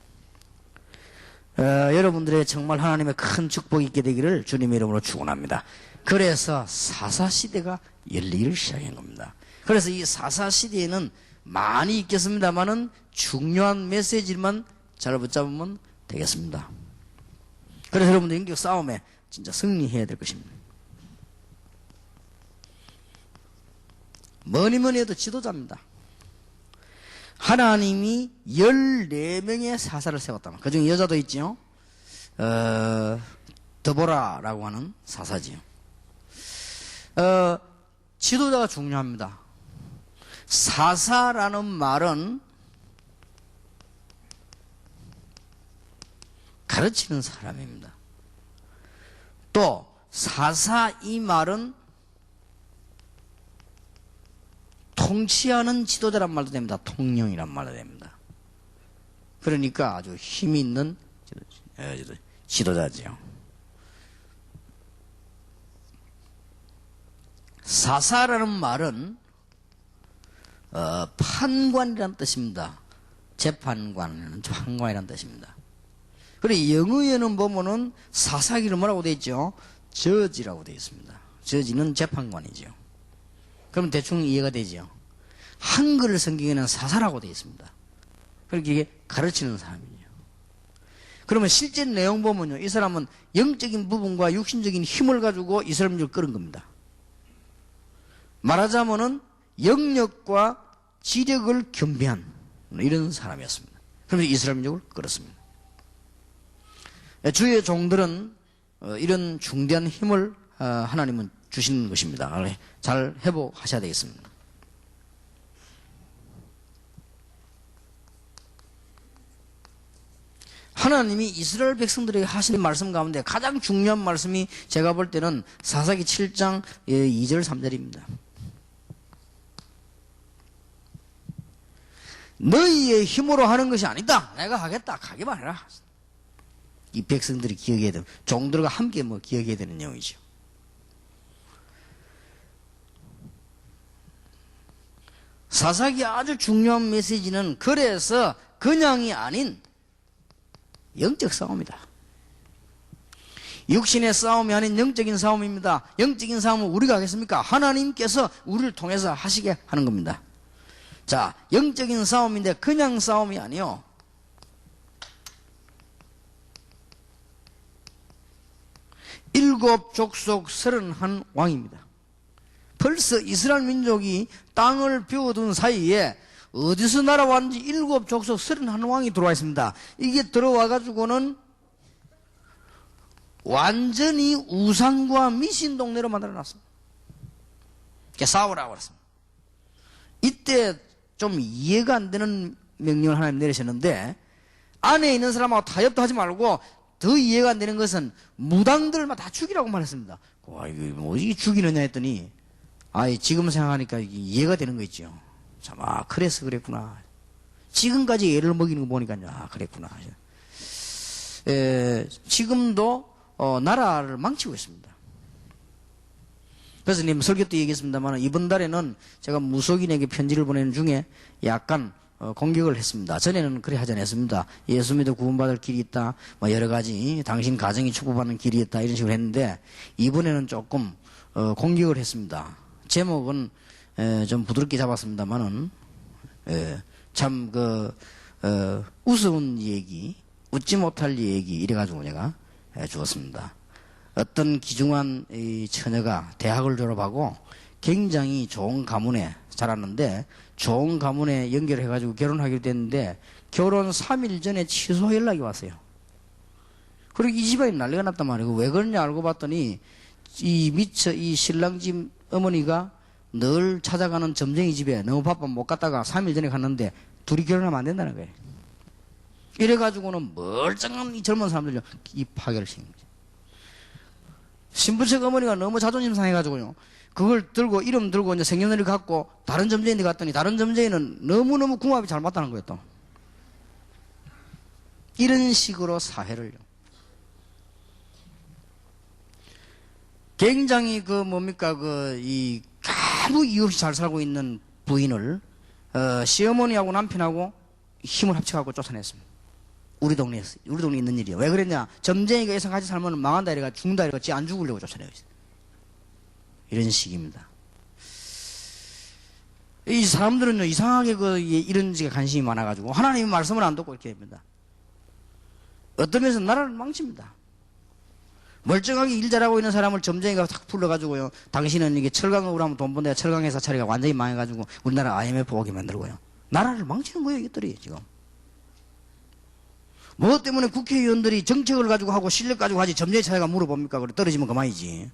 여러분들의 정말 하나님의 큰 축복이 있게 되기를 주님의 이름으로 축원합니다. 그래서 사사시대가 열리기를 시작한 겁니다. 그래서 이 사사시대에는 많이 있겠습니다만은 중요한 메시지만 잘 붙잡으면 되겠습니다. 그래서 여러분들 인격 싸움에 진짜 승리해야 될 것입니다. 뭐니 해도 지도자입니다. 하나님이 14명의 사사를 세웠다. 그 중에 여자도 있지요. 드보라라고 하는 사사지요. 지도자가 중요합니다. 사사라는 말은 가르치는 사람입니다. 또 사사 이 말은 통치하는 지도자란 말도 됩니다. 통령이란 말도 됩니다. 그러니까 아주 힘이 있는 지도자지요. 사사라는 말은 판관이라는 뜻입니다. 재판관, 판관이라는 뜻입니다. 그리고 영어에는 보면은 사사기를 뭐라고 되어 있죠? 저지라고 되어 있습니다. 저지는 재판관이죠. 그럼 대충 이해가 되죠. 한글 성경에는 사사라고 되어 있습니다. 그러니까 이게 가르치는 사람이에요. 그러면 실제 내용 보면요, 이 사람은 영적인 부분과 육신적인 힘을 가지고 이스라엘 민족을 끌은 겁니다. 말하자면은 영력과 지력을 겸비한 이런 사람이었습니다. 그러면서 이스라엘 민족을 끌었습니다. 주의 종들은 이런 중대한 힘을 하나님은 주시는 것입니다. 잘 회복하셔야 되겠습니다. 하나님이 이스라엘 백성들에게 하시는 말씀 가운데 가장 중요한 말씀이 제가 볼 때는 사사기 7장 2절 3절입니다. 너희의 힘으로 하는 것이 아니다. 내가 하겠다. 가기만 해라. 이 백성들이 기억해야 되는, 종들과 함께 뭐 기억해야 되는 내용이죠. 사사기 아주 중요한 메시지는 그래서 그냥이 아닌 영적 싸움이다. 육신의 싸움이 아닌 영적인 싸움입니다. 영적인 싸움은 우리가 하겠습니까? 하나님께서 우리를 통해서 하시게 하는 겁니다. 자, 영적인 싸움인데 그냥 싸움이 아니요. 일곱 족속 31 왕입니다. 벌써 이스라엘 민족이 땅을 비워둔 사이에 어디서 날아왔는지 일곱 족속 31 왕이 들어와 있습니다. 이게 들어와 가지고는 완전히 우상과 미신 동네로 만들어놨습니다. 이렇게 싸우라고 그랬습니다. 이때 좀 이해가 안 되는 명령을 하나님 내리셨는데, 안에 있는 사람하고 타협도 하지 말고, 더 이해가 안 되는 것은 무당들만 다 죽이라고 말했습니다. 와, 이거 뭐 이게 죽이느냐 했더니, 지금 생각하니까 이해가 되는 거 있죠. 참, 그래서 그랬구나. 지금까지 애를 먹이는 거 보니까, 그랬구나. 지금도 나라를 망치고 있습니다. 그래서 님 설교 때 얘기했습니다만, 이번 달에는 제가 무속인에게 편지를 보내는 중에 약간 공격을 했습니다. 전에는 그래 하지 않았습니다. 예수 믿어 구원받을 길이 있다, 뭐 여러 가지 당신 가정이 축복받는 길이 있다, 이런 식으로 했는데, 이번에는 조금 공격을 했습니다. 제목은 좀 부드럽게 잡았습니다만은, 참 우스운 얘기, 웃지 못할 얘기 이래가지고 제가 주었습니다. 어떤 귀중한 이 처녀가 대학을 졸업하고 굉장히 좋은 가문에 자랐는데, 좋은 가문에 연결해가지고 결혼하기로 됐는데, 결혼 3일 전에 취소 연락이 왔어요. 그리고 이 집안이 난리가 났단 말이에요. 왜 그러냐 알고 봤더니, 이 신랑 집 어머니가 늘 찾아가는 점쟁이 집에 너무 바빠 못 갔다가 3일 전에 갔는데, 둘이 결혼하면 안 된다는 거예요. 이래가지고는 멀쩡한 이 젊은 사람들이 이 파괴를 시킨 거죠. 신부책 어머니가 너무 자존심 상해가지고요, 그걸 들고, 이름 들고 이제 생년월일 갖고 다른 점쟁이한테 갔더니, 다른 점쟁이는 너무너무 궁합이 잘 맞다는 거예요, 또. 이런 식으로 사회를요. 굉장히 아무 이유 없이 잘 살고 있는 부인을, 시어머니하고 남편하고 힘을 합쳐갖고 쫓아냈습니다. 우리 동네에 있는 일이에요. 왜 그랬냐? 점쟁이가 예상 같이 살면 망한다 이래가 죽는다 이래가 지 안 죽으려고 쫓아내요. 이런 식입니다. 이 사람들은요, 이상하게 이런 식의 관심이 많아가지고 하나님의 말씀을 안 듣고 이렇게 됩니다. 어떤 면에서 나라를 망칩니다. 멀쩡하게 일 잘하고 있는 사람을 점쟁이가 탁 불러가지고요, 당신은 이게 철강으로 하면 돈 번다, 철강회사 차리가 완전히 망해가지고 우리나라 IMF 오게 만들고요. 나라를 망치는 거예요, 이것들이 지금. 뭐 때문에 국회의원들이 정책을 가지고 하고 실력 가지고 하지, 점쟁이 찾아가 물어봅니까? 그래 떨어지면 그만이지.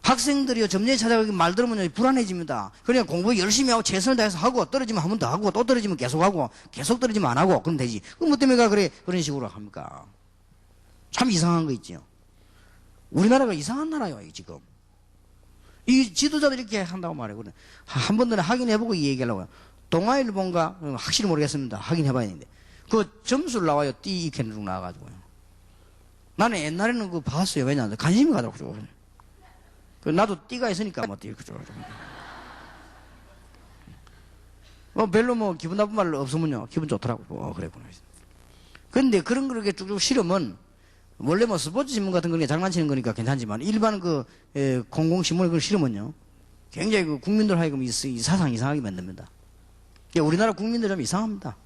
학생들이요, 점쟁이 찾아가기 말 들으면 불안해집니다. 그러니까 공부 열심히 하고 최선을 다해서 하고, 떨어지면 한 번 더 하고, 또 떨어지면 계속 하고, 계속 떨어지면 안 하고, 그럼 되지. 그럼 뭐 때문에 그런 식으로 합니까? 참 이상한 거 있죠. 우리나라가 이상한 나라요, 지금. 이 지도자들이 이렇게 한다고 말해요. 한 번 더 확인해보고 이 얘기하려고요. 동아일보인가? 확실히 모르겠습니다. 확인해봐야 되는데. 그 점수를 나와요. 띠 이렇게 쭉 나와가지고요. 나는 옛날에는 그거 봤어요. 왜냐? 관심이 가더라고요. 나도 띠가 있으니까 뭐 띠 이렇게 쭉. 별로 기분 나쁜 말 없으면요, 기분 좋더라고요. 그랬구나. 근데 그런 걸 이렇게 쭉쭉 실으면, 원래 스포츠 신문 같은 거는 장난치는 거니까 괜찮지만, 일반 공공신문에 그걸 실으면요, 굉장히 국민들 하여금 이 사상 이상하게 만듭니다. 우리나라 국민들 좀 이상합니다.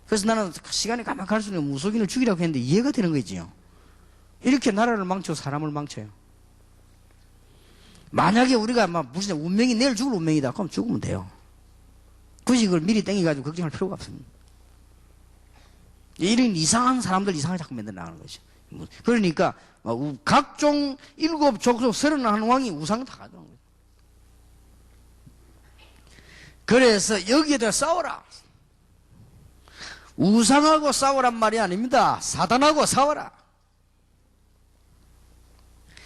그래서 나는 시간이 가만 갈수록 무속인을 죽이라고 했는데 이해가 되는 거지요. 이렇게 나라를 망치고 사람을 망쳐요. 만약에 우리가 무슨 운명이 내일 죽을 운명이다, 그럼 죽으면 돼요. 굳이 그걸 미리 땡겨가지고 걱정할 필요가 없습니다. 이런 이상한 사람들 이상하게 자꾸 만들어 나가는 거죠. 그러니까 각종 7족속 31 왕이 우상을 다 가져온 거예요. 그래서 여기에 대해 싸워라. 우상하고 싸우란 말이 아닙니다. 사단하고 싸워라.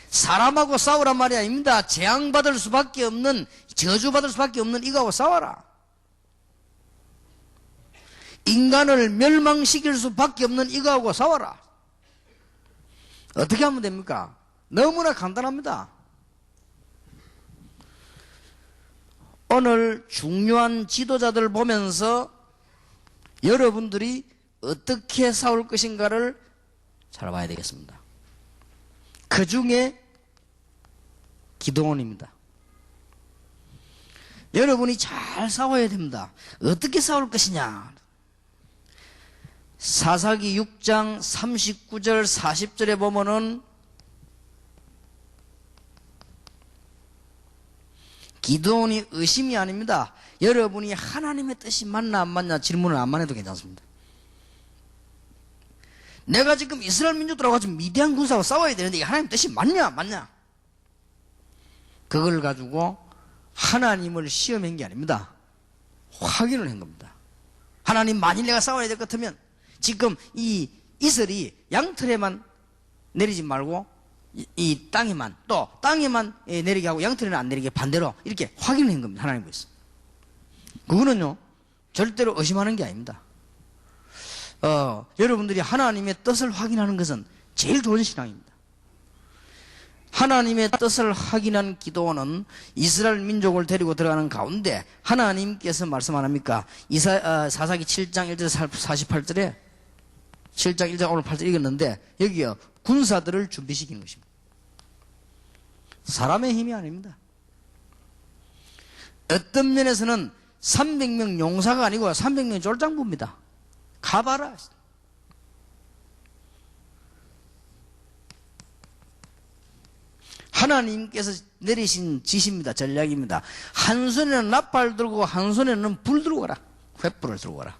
사람하고 싸우란 말이 아닙니다. 재앙받을 수밖에 없는, 저주받을 수밖에 없는 이거하고 싸워라. 인간을 멸망시킬 수밖에 없는 이거하고 싸워라. 어떻게 하면 됩니까? 너무나 간단합니다. 오늘 중요한 지도자들 보면서 여러분들이 어떻게 싸울 것인가를 잘 봐야 되겠습니다. 그 중에 기도원입니다. 여러분이 잘 싸워야 됩니다. 어떻게 싸울 것이냐? 사사기 6장 39절 40절에 보면은 기도원이 의심이 아닙니다. 여러분이 하나님의 뜻이 맞나 안 맞나 질문을 안 해도 괜찮습니다. 내가 지금 이스라엘 민족들하고 지금 미디안 군사하고 싸워야 되는데 이게 하나님 뜻이 맞냐 안 맞냐? 그걸 가지고 하나님을 시험한 게 아닙니다. 확인을 한 겁니다. 하나님 만일 내가 싸워야 될 것 같으면 지금 이 이슬이 양털에만 내리지 말고 이 땅에만 또 땅에만 내리게 하고 양털에는 안 내리게 반대로 이렇게 확인을 한 겁니다. 하나님 보였어. 그거는요 절대로 의심하는 게 아닙니다. 여러분들이 하나님의 뜻을 확인하는 것은 제일 좋은 신앙입니다. 하나님의 뜻을 확인한 기도원은 이스라엘 민족을 데리고 들어가는 가운데 하나님께서 말씀 안 합니까? 사사기 7장 1절 48절에 7장 1절 오늘 8절 읽었는데 여기요 군사들을 준비시키는 것입니다. 사람의 힘이 아닙니다. 어떤 면에서는 300명 용사가 아니고 300명 쫄장부입니다. 가봐라. 하나님께서 내리신 지시입니다. 전략입니다. 한 손에는 나팔 들고 한 손에는 불 들고 가라. 횃불을 들고 가라.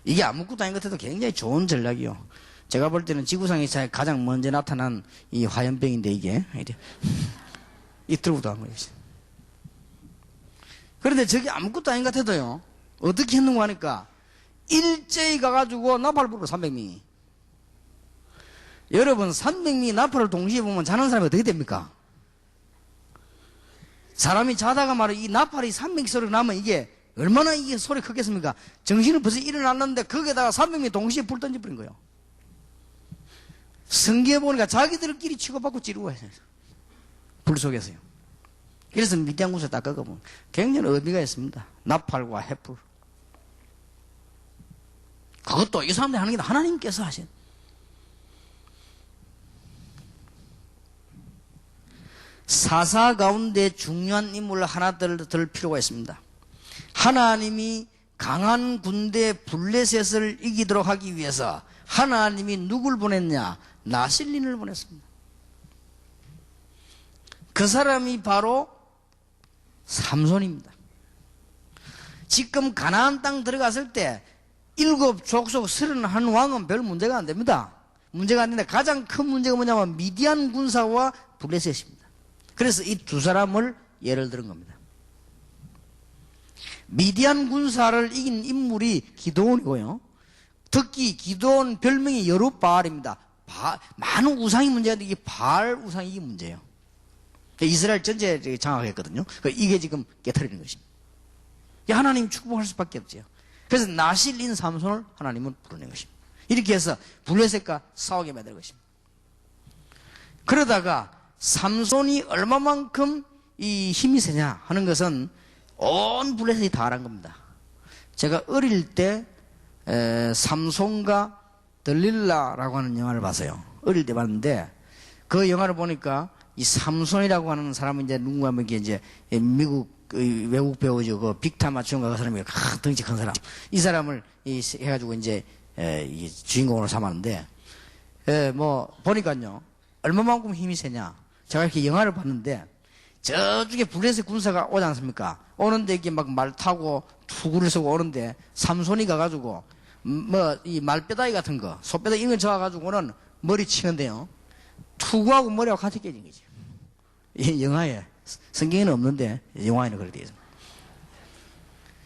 이게 아무것도 아닌 것 같아도 굉장히 좋은 전략이요. 제가 볼 때는 지구상에서 가장 먼저 나타난 이 화염병인데 이게 이 들고 도한 거예요. 그런데 저게 아무것도 아닌 것 같아도요. 어떻게 했는가 하니까 일제히 가가지고 나팔 불고 300명이. 여러분 300명이 나팔을 동시에 보면 자는 사람이 어떻게 됩니까? 사람이 자다가 말이야 이 나팔이 300명 소리가 나면 이게 얼마나 이게 소리 크겠습니까? 정신을 벌써 일어났는데 거기에다가 300명이 동시에 불 던져버린 거예요. 성경에 보니까 자기들끼리 치고받고 찌르고 했어요. 불 속에서요. 그래서 미디안 군사 딱 꺾어보면 굉장히 의미가 있습니다. 나팔과 횃불. 그것도 이 사람들이 하는 게 하나님께서 하신. 사사 가운데 중요한 인물을 하나 들 필요가 있습니다. 하나님이 강한 군대 블레셋을 이기도록 하기 위해서 하나님이 누굴 보냈냐? 나실린을 보냈습니다. 그 사람이 바로 삼손입니다. 지금 가나안 땅 들어갔을 때 7 족속 31 왕은 별 문제가 안 됩니다. 문제가 안 되는데 가장 큰 문제가 뭐냐면 미디안 군사와 블레셋입니다. 그래서 이 두 사람을 예를 들은 겁니다. 미디안 군사를 이긴 인물이 기드온이고요. 특히 기드온 별명이 여룻바알입니다. 많은 우상이 문제가 되게 바알 우상이 이게 문제예요. 이스라엘 전체에 장악했거든요. 이게 지금 깨트리는 것입니다. 하나님 축복할 수밖에 없죠. 그래서 나실린 삼손을 하나님은 부르는 것입니다. 이렇게 해서 블레셋과 싸우게 만드는 것입니다. 그러다가 삼손이 얼마만큼 이 힘이 세냐 하는 것은 온 블레셋이 다 알은 겁니다. 제가 어릴 때 삼손과 들릴라라고 하는 영화를 봤어요. 어릴 때 봤는데 그 영화를 보니까 이 삼손이라고 하는 사람은 이제 누군가 하면 이제 미국 외국 배우죠. 그 빅타 마치온가 그 사람이 덩치 큰 사람. 이 사람을 해가지고 이제 주인공으로 삼았는데 뭐 보니까요 얼마만큼 힘이 세냐. 제가 이렇게 영화를 봤는데 저쪽에 블레셋 군사가 오지 않습니까? 오는데 이게 막 말 타고 투구를 서고 오는데 삼손이 가가지고 뭐 이 말뼈다귀 같은 거 소뼈다귀 이런 거 저어가지고는 머리 치는데요. 투구하고 머리하고 같이 깨진 거지. 이 영화에 성경에는 없는데 영화에는 그렇게 되어 있습니다.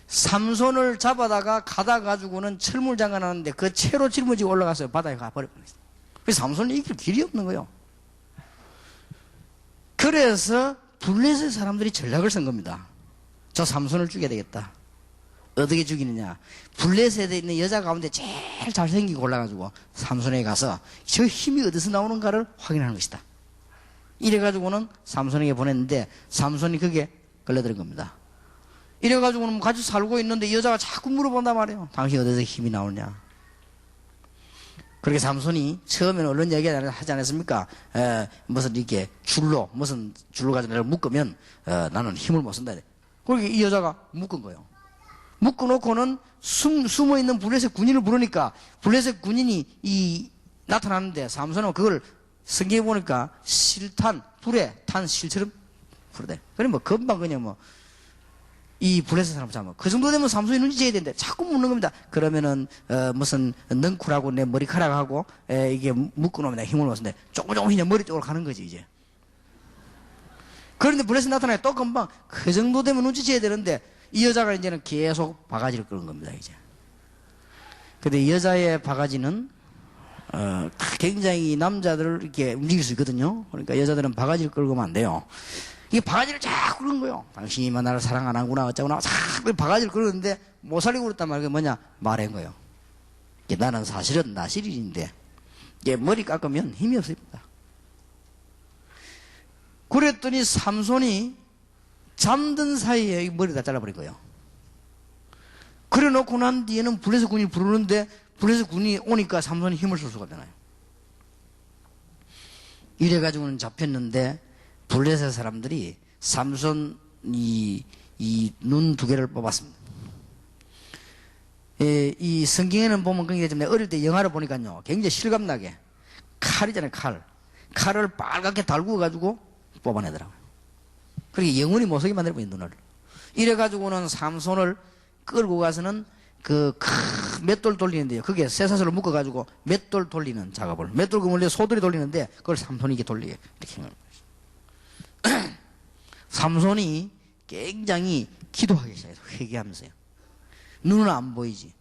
삼손을 잡아다가 가다 가지고는 철물장가 나는데 그 채로 짊어지고 올라가서 바다에 가버려버렸어요. 그래서 삼손이 이길 길이 없는 거예요. 그래서 블레셋 사람들이 전략을 쓴 겁니다. 저 삼손을 죽여야 되겠다. 어떻게 죽이느냐. 블레셋에 있는 여자 가운데 제일 잘생기고 골라가지고 삼손에게 가서 저 힘이 어디서 나오는가를 확인하는 것이다. 이래가지고는 삼손에게 보냈는데 삼손이 그게 걸려들은 겁니다. 이래가지고는 같이 살고 있는데 이 여자가 자꾸 물어본단 말이에요. 당신 어디서 힘이 나오냐. 그렇게 삼손이 처음에는 얼른 얘기 하지 않았습니까? 무슨 이렇게 무슨 줄로 가지고 내가 묶으면 나는 힘을 못 쓴다. 그렇게 이 여자가 묶은 거예요. 묶어놓고는 숨어있는 블레셋 군인을 부르니까 블레셋 군인이 나타나는데 삼손은 그걸 성경에 보니까 불에 탄 실처럼 부르대. 그래 뭐 금방 그냥 이 블레셋 사람 잡으면 그 정도 되면 삼손이 눈치채야 되는데 자꾸 묻는 겁니다. 그러면은 무슨 넝쿨하고 내 머리카락하고 이게 묶어놓으면 내가 힘을 못 쓰는데 조금 그냥 머리 쪽으로 가는 거지 이제. 그런데 블레셋 나타나야 또 금방 그 정도 되면 눈치채야 되는데 이 여자가 이제는 계속 바가지를 끄는 겁니다 이제. 근데 이 여자의 바가지는 굉장히 남자들을 이렇게 움직일 수 있거든요. 그러니까 여자들은 바가지를 끌고 가면 안 돼요. 이 바가지를 자꾸 그런 거예요. 당신이만 나를 사랑 안 하구나 어쩌구나 자꾸 바가지를 끌었는데 못 살리고 그랬단 말이에요. 뭐냐 말한 거예요. 나는 사실은 나시린인데 머리 깎으면 힘이 없습니다. 그랬더니 삼손이 잠든 사이에 머리 다 잘라버린 거예요. 그래 놓고 난 뒤에는 블레셋 군이 부르는데 블레셋 군이 오니까 삼손이 힘을 쓸 수가 없잖아요. 이래가지고는 잡혔는데 블레셋 사람들이 삼손 이 눈 두 개를 뽑았습니다. 이 성경에는 보면 그게 좀 어릴 때 영화를 보니까요 굉장히 실감나게 칼이잖아요. 칼을 빨갛게 달구어 가지고 뽑아내더라고요. 그렇게 영원히 못쓰게 만들어버린 눈을. 이래가지고는 삼손을 끌고 가서는 그 큰 맷돌 돌리는데요. 그게 쇠사슬로 묶어가지고 맷돌 돌리는 작업을. 맷돌 그 원래 소들이 돌리는데 그걸 삼손이 이렇게 돌리게 이렇게 하는 거예요. 삼손이 굉장히 기도하기 시작해서 회개하면서요. 눈은 안 보이지.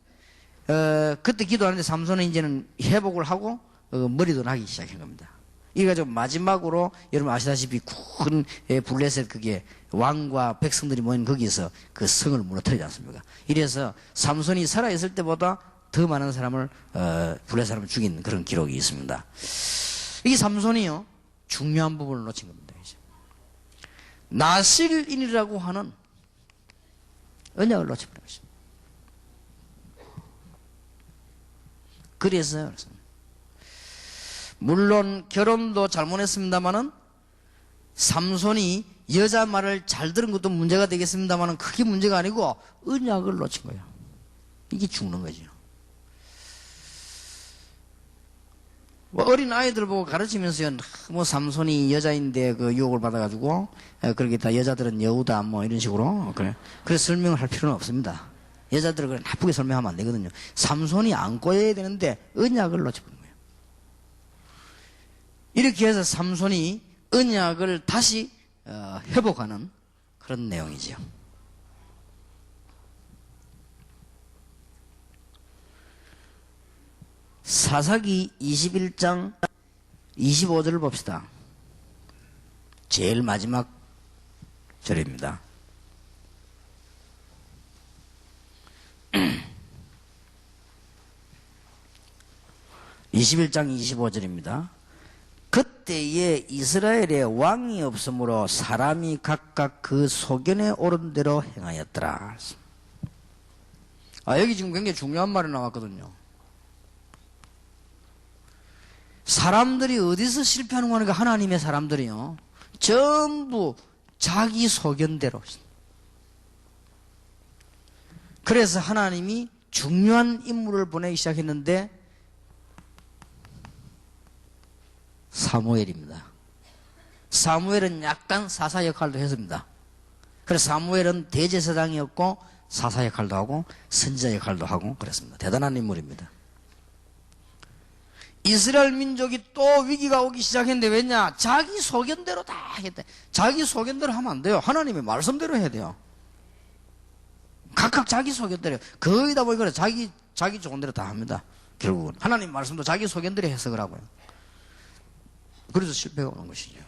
그때 기도하는데 삼손은 이제는 회복을 하고 머리도 나기 시작한 겁니다. 이래가지고 마지막으로 여러분 아시다시피 큰 블레셋 그게 왕과 백성들이 모인 거기서 그 성을 무너뜨리지 않습니까? 이래서 삼손이 살아있을 때보다 더 많은 사람을 블레셋 사람을 죽인 그런 기록이 있습니다. 이 삼손이요 중요한 부분을 놓친 겁니다. 이제. 나실인이라고 하는 언약을 놓쳐버린 것입니다. 그래서 물론 결혼도 잘못했습니다마는 삼손이 여자 말을 잘 들은 것도 문제가 되겠습니다마는 그게 문제가 아니고 언약을 놓친 거예요. 이게 죽는 거죠. 어린 아이들 보고 가르치면서요, 삼손이 여자인데 그 유혹을 받아가지고 그렇게 다 여자들은 여우다 이런 식으로 그래서 설명을 할 필요는 없습니다. 여자들을 그래 나쁘게 설명하면 안 되거든요. 삼손이 안 꼬여야 되는데 언약을 놓쳐버린 거예요. 이렇게 해서 삼손이 언약을 다시 회복하는 그런 내용이지요. 사사기 21장 25절을 봅시다. 제일 마지막 절입니다. 21장 25절입니다. 그때에 이스라엘에 왕이 없으므로 사람이 각각 그 소견에 오른 대로 행하였더라. 여기 지금 굉장히 중요한 말이 나왔거든요. 사람들이 어디서 실패하는 거니까 하나님의 사람들이요 전부 자기 소견대로. 그래서 하나님이 중요한 인물을 보내기 시작했는데 사무엘입니다. 사무엘은 약간 사사 역할도 했습니다. 그래서 사무엘은 대제사장이었고 사사 역할도 하고 선지자 역할도 하고 그랬습니다. 대단한 인물입니다. 이스라엘 민족이 또 위기가 오기 시작했는데 왜냐? 자기 소견대로 다 하겠다. 자기 소견대로 하면 안 돼요. 하나님의 말씀대로 해야 돼요. 각각 자기 소견대로 거의 다 보니까 자기 좋은 대로 다 합니다. 결국은 하나님 말씀도 자기 소견대로 해석을 하고요. 그래서 실패가 오는 것이죠.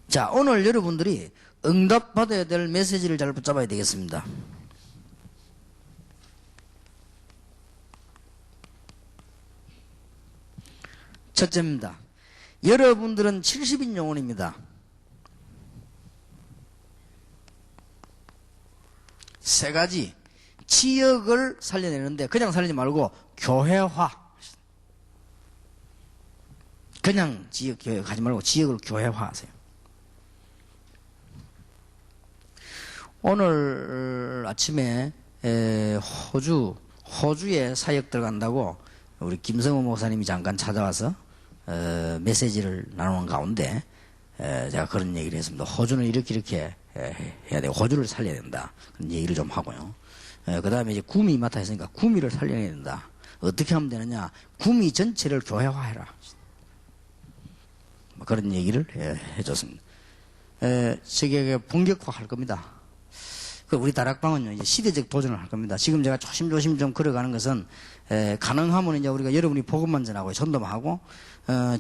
자, 오늘 여러분들이 응답받아야 될 메시지를 잘 붙잡아야 되겠습니다. 첫째입니다. 여러분들은 70인 영혼입니다. 세 가지. 지역을 살려내는데 그냥 살리지 말고 교회화. 그냥 지역 교회 가지 말고 지역을 교회화하세요. 오늘 아침에 호주에 사역 들어간다고 우리 김성호 목사님이 잠깐 찾아와서 메시지를 나누는 가운데 제가 그런 얘기를 했습니다. 호주는 이렇게 해야 되고 호주를 살려야 된다. 그런 얘기를 좀 하고요. 그 다음에 이제 구미 맡아 있으니까 구미를 살려야 된다. 어떻게 하면 되느냐? 구미 전체를 교회화해라. 그런 얘기를 해줬습니다. 저게 본격화 할 겁니다. 우리 다락방은요, 이제 시대적 도전을 할 겁니다. 지금 제가 조심조심 좀 걸어가는 것은, 가능하면 이제 우리가 여러분이 복음만 전하고 전도만 하고,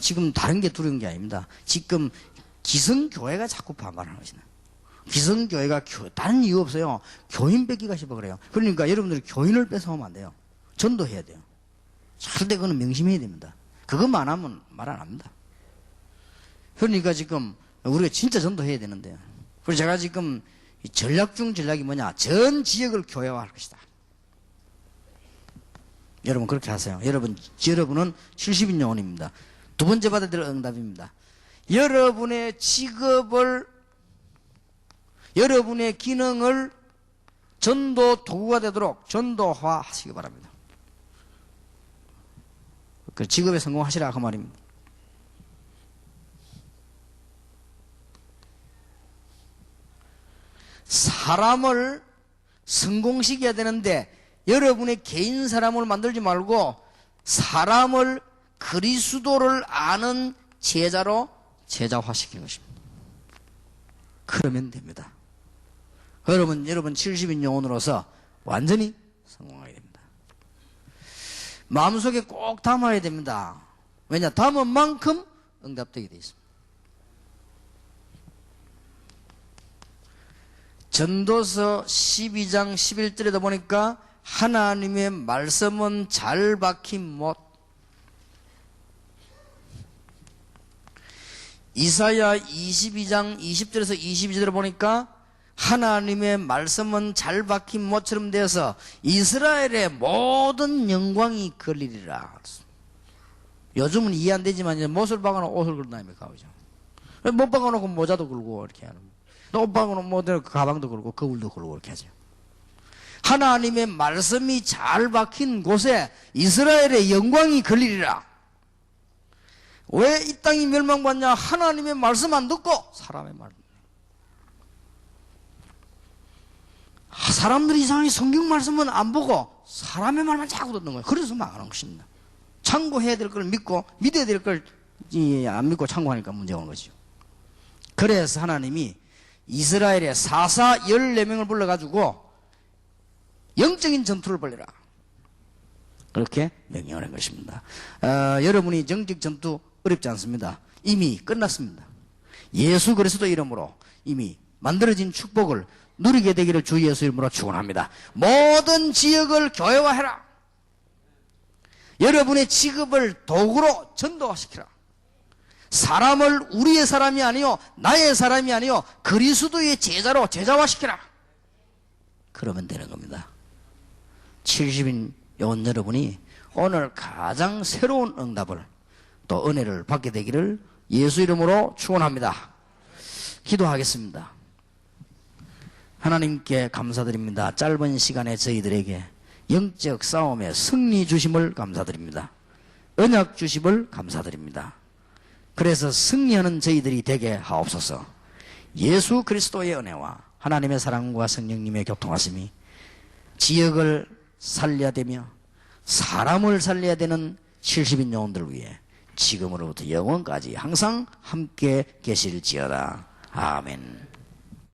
지금 다른 게 두려운 게 아닙니다. 지금 기성교회가 자꾸 반발하는 것이다. 기성교회가 다른 이유 없어요. 교인 뺏기가 싶어 그래요. 그러니까 여러분들이 교인을 뺏어오면 안 돼요. 전도해야 돼요. 절대 그거는 명심해야 됩니다. 그것만 안 하면 말 안 합니다. 그러니까 지금 우리가 진짜 전도해야 되는데요. 그래서 제가 지금 전략 중 전략이 뭐냐? 전 지역을 교회화할 것이다. 여러분 그렇게 하세요. 여러분은 70인 영혼입니다. 두 번째 받아야 될 응답입니다. 여러분의 직업을, 여러분의 기능을 전도 도구가 되도록 전도화 하시기 바랍니다. 그 직업에 성공하시라 그 말입니다. 사람을 성공시켜야 되는데 여러분의 개인 사람을 만들지 말고 사람을 그리스도를 아는 제자로 제자화시키는 것입니다. 그러면 됩니다. 여러분 70인 영혼으로서 완전히 성공하게 됩니다. 마음속에 꼭 담아야 됩니다. 왜냐? 담은 만큼 응답되게 되어 있습니다. 전도서 12장 11절에도 보니까 하나님의 말씀은 잘 박힌 못. 이사야 22장 20절에서 22절에 보니까 하나님의 말씀은 잘 박힌 못처럼 되어서 이스라엘의 모든 영광이 걸리리라. 요즘은 이해 안 되지만 이제 못을 박아놓고 옷을 걸고 다닙니까? 못 박아놓고 모자도 걸고 이렇게 하는. 옷 박아놓고 뭐 가방도 걸고 거울도 걸고 이렇게 하죠. 하나님의 말씀이 잘 박힌 곳에 이스라엘의 영광이 걸리리라. 왜 이 땅이 멸망받냐? 하나님의 말씀 안 듣고 사람의 말. 사람들이 이상하게 성경 말씀은 안 보고 사람의 말만 자꾸 듣는 거예요. 그래서 망하는 것입니다. 참고해야 될 걸 믿고 믿어야 될 걸 안 믿고 참고하니까 문제가 오는 거죠. 그래서 하나님이 이스라엘의 사사 14명을 불러가지고 영적인 전투를 벌여라. 그렇게 명령을 한 것입니다. 여러분이 영적 전투 어렵지 않습니다. 이미 끝났습니다. 예수 그리스도 이름으로 이미 만들어진 축복을 누리게 되기를 주 예수 이름으로 축원합니다. 모든 지역을 교회화해라. 여러분의 직업을 도구로 전도화시키라. 사람을 우리의 사람이 아니요 나의 사람이 아니요 그리스도의 제자로 제자화시키라. 그러면 되는 겁니다. 70인 영혼 여러분이 오늘 가장 새로운 응답을 또 은혜를 받게 되기를 예수 이름으로 축원합니다. 기도하겠습니다. 하나님께 감사드립니다. 짧은 시간에 저희들에게 영적 싸움에 승리 주심을 감사드립니다. 언약 주심을 감사드립니다. 그래서 승리하는 저희들이 되게 하옵소서. 예수 그리스도의 은혜와 하나님의 사랑과 성령님의 교통하심이 지역을 살려야 되며 사람을 살려야 되는 70인 영혼들을 위해 지금으로부터 영원까지 항상 함께 계실지어다. 아멘.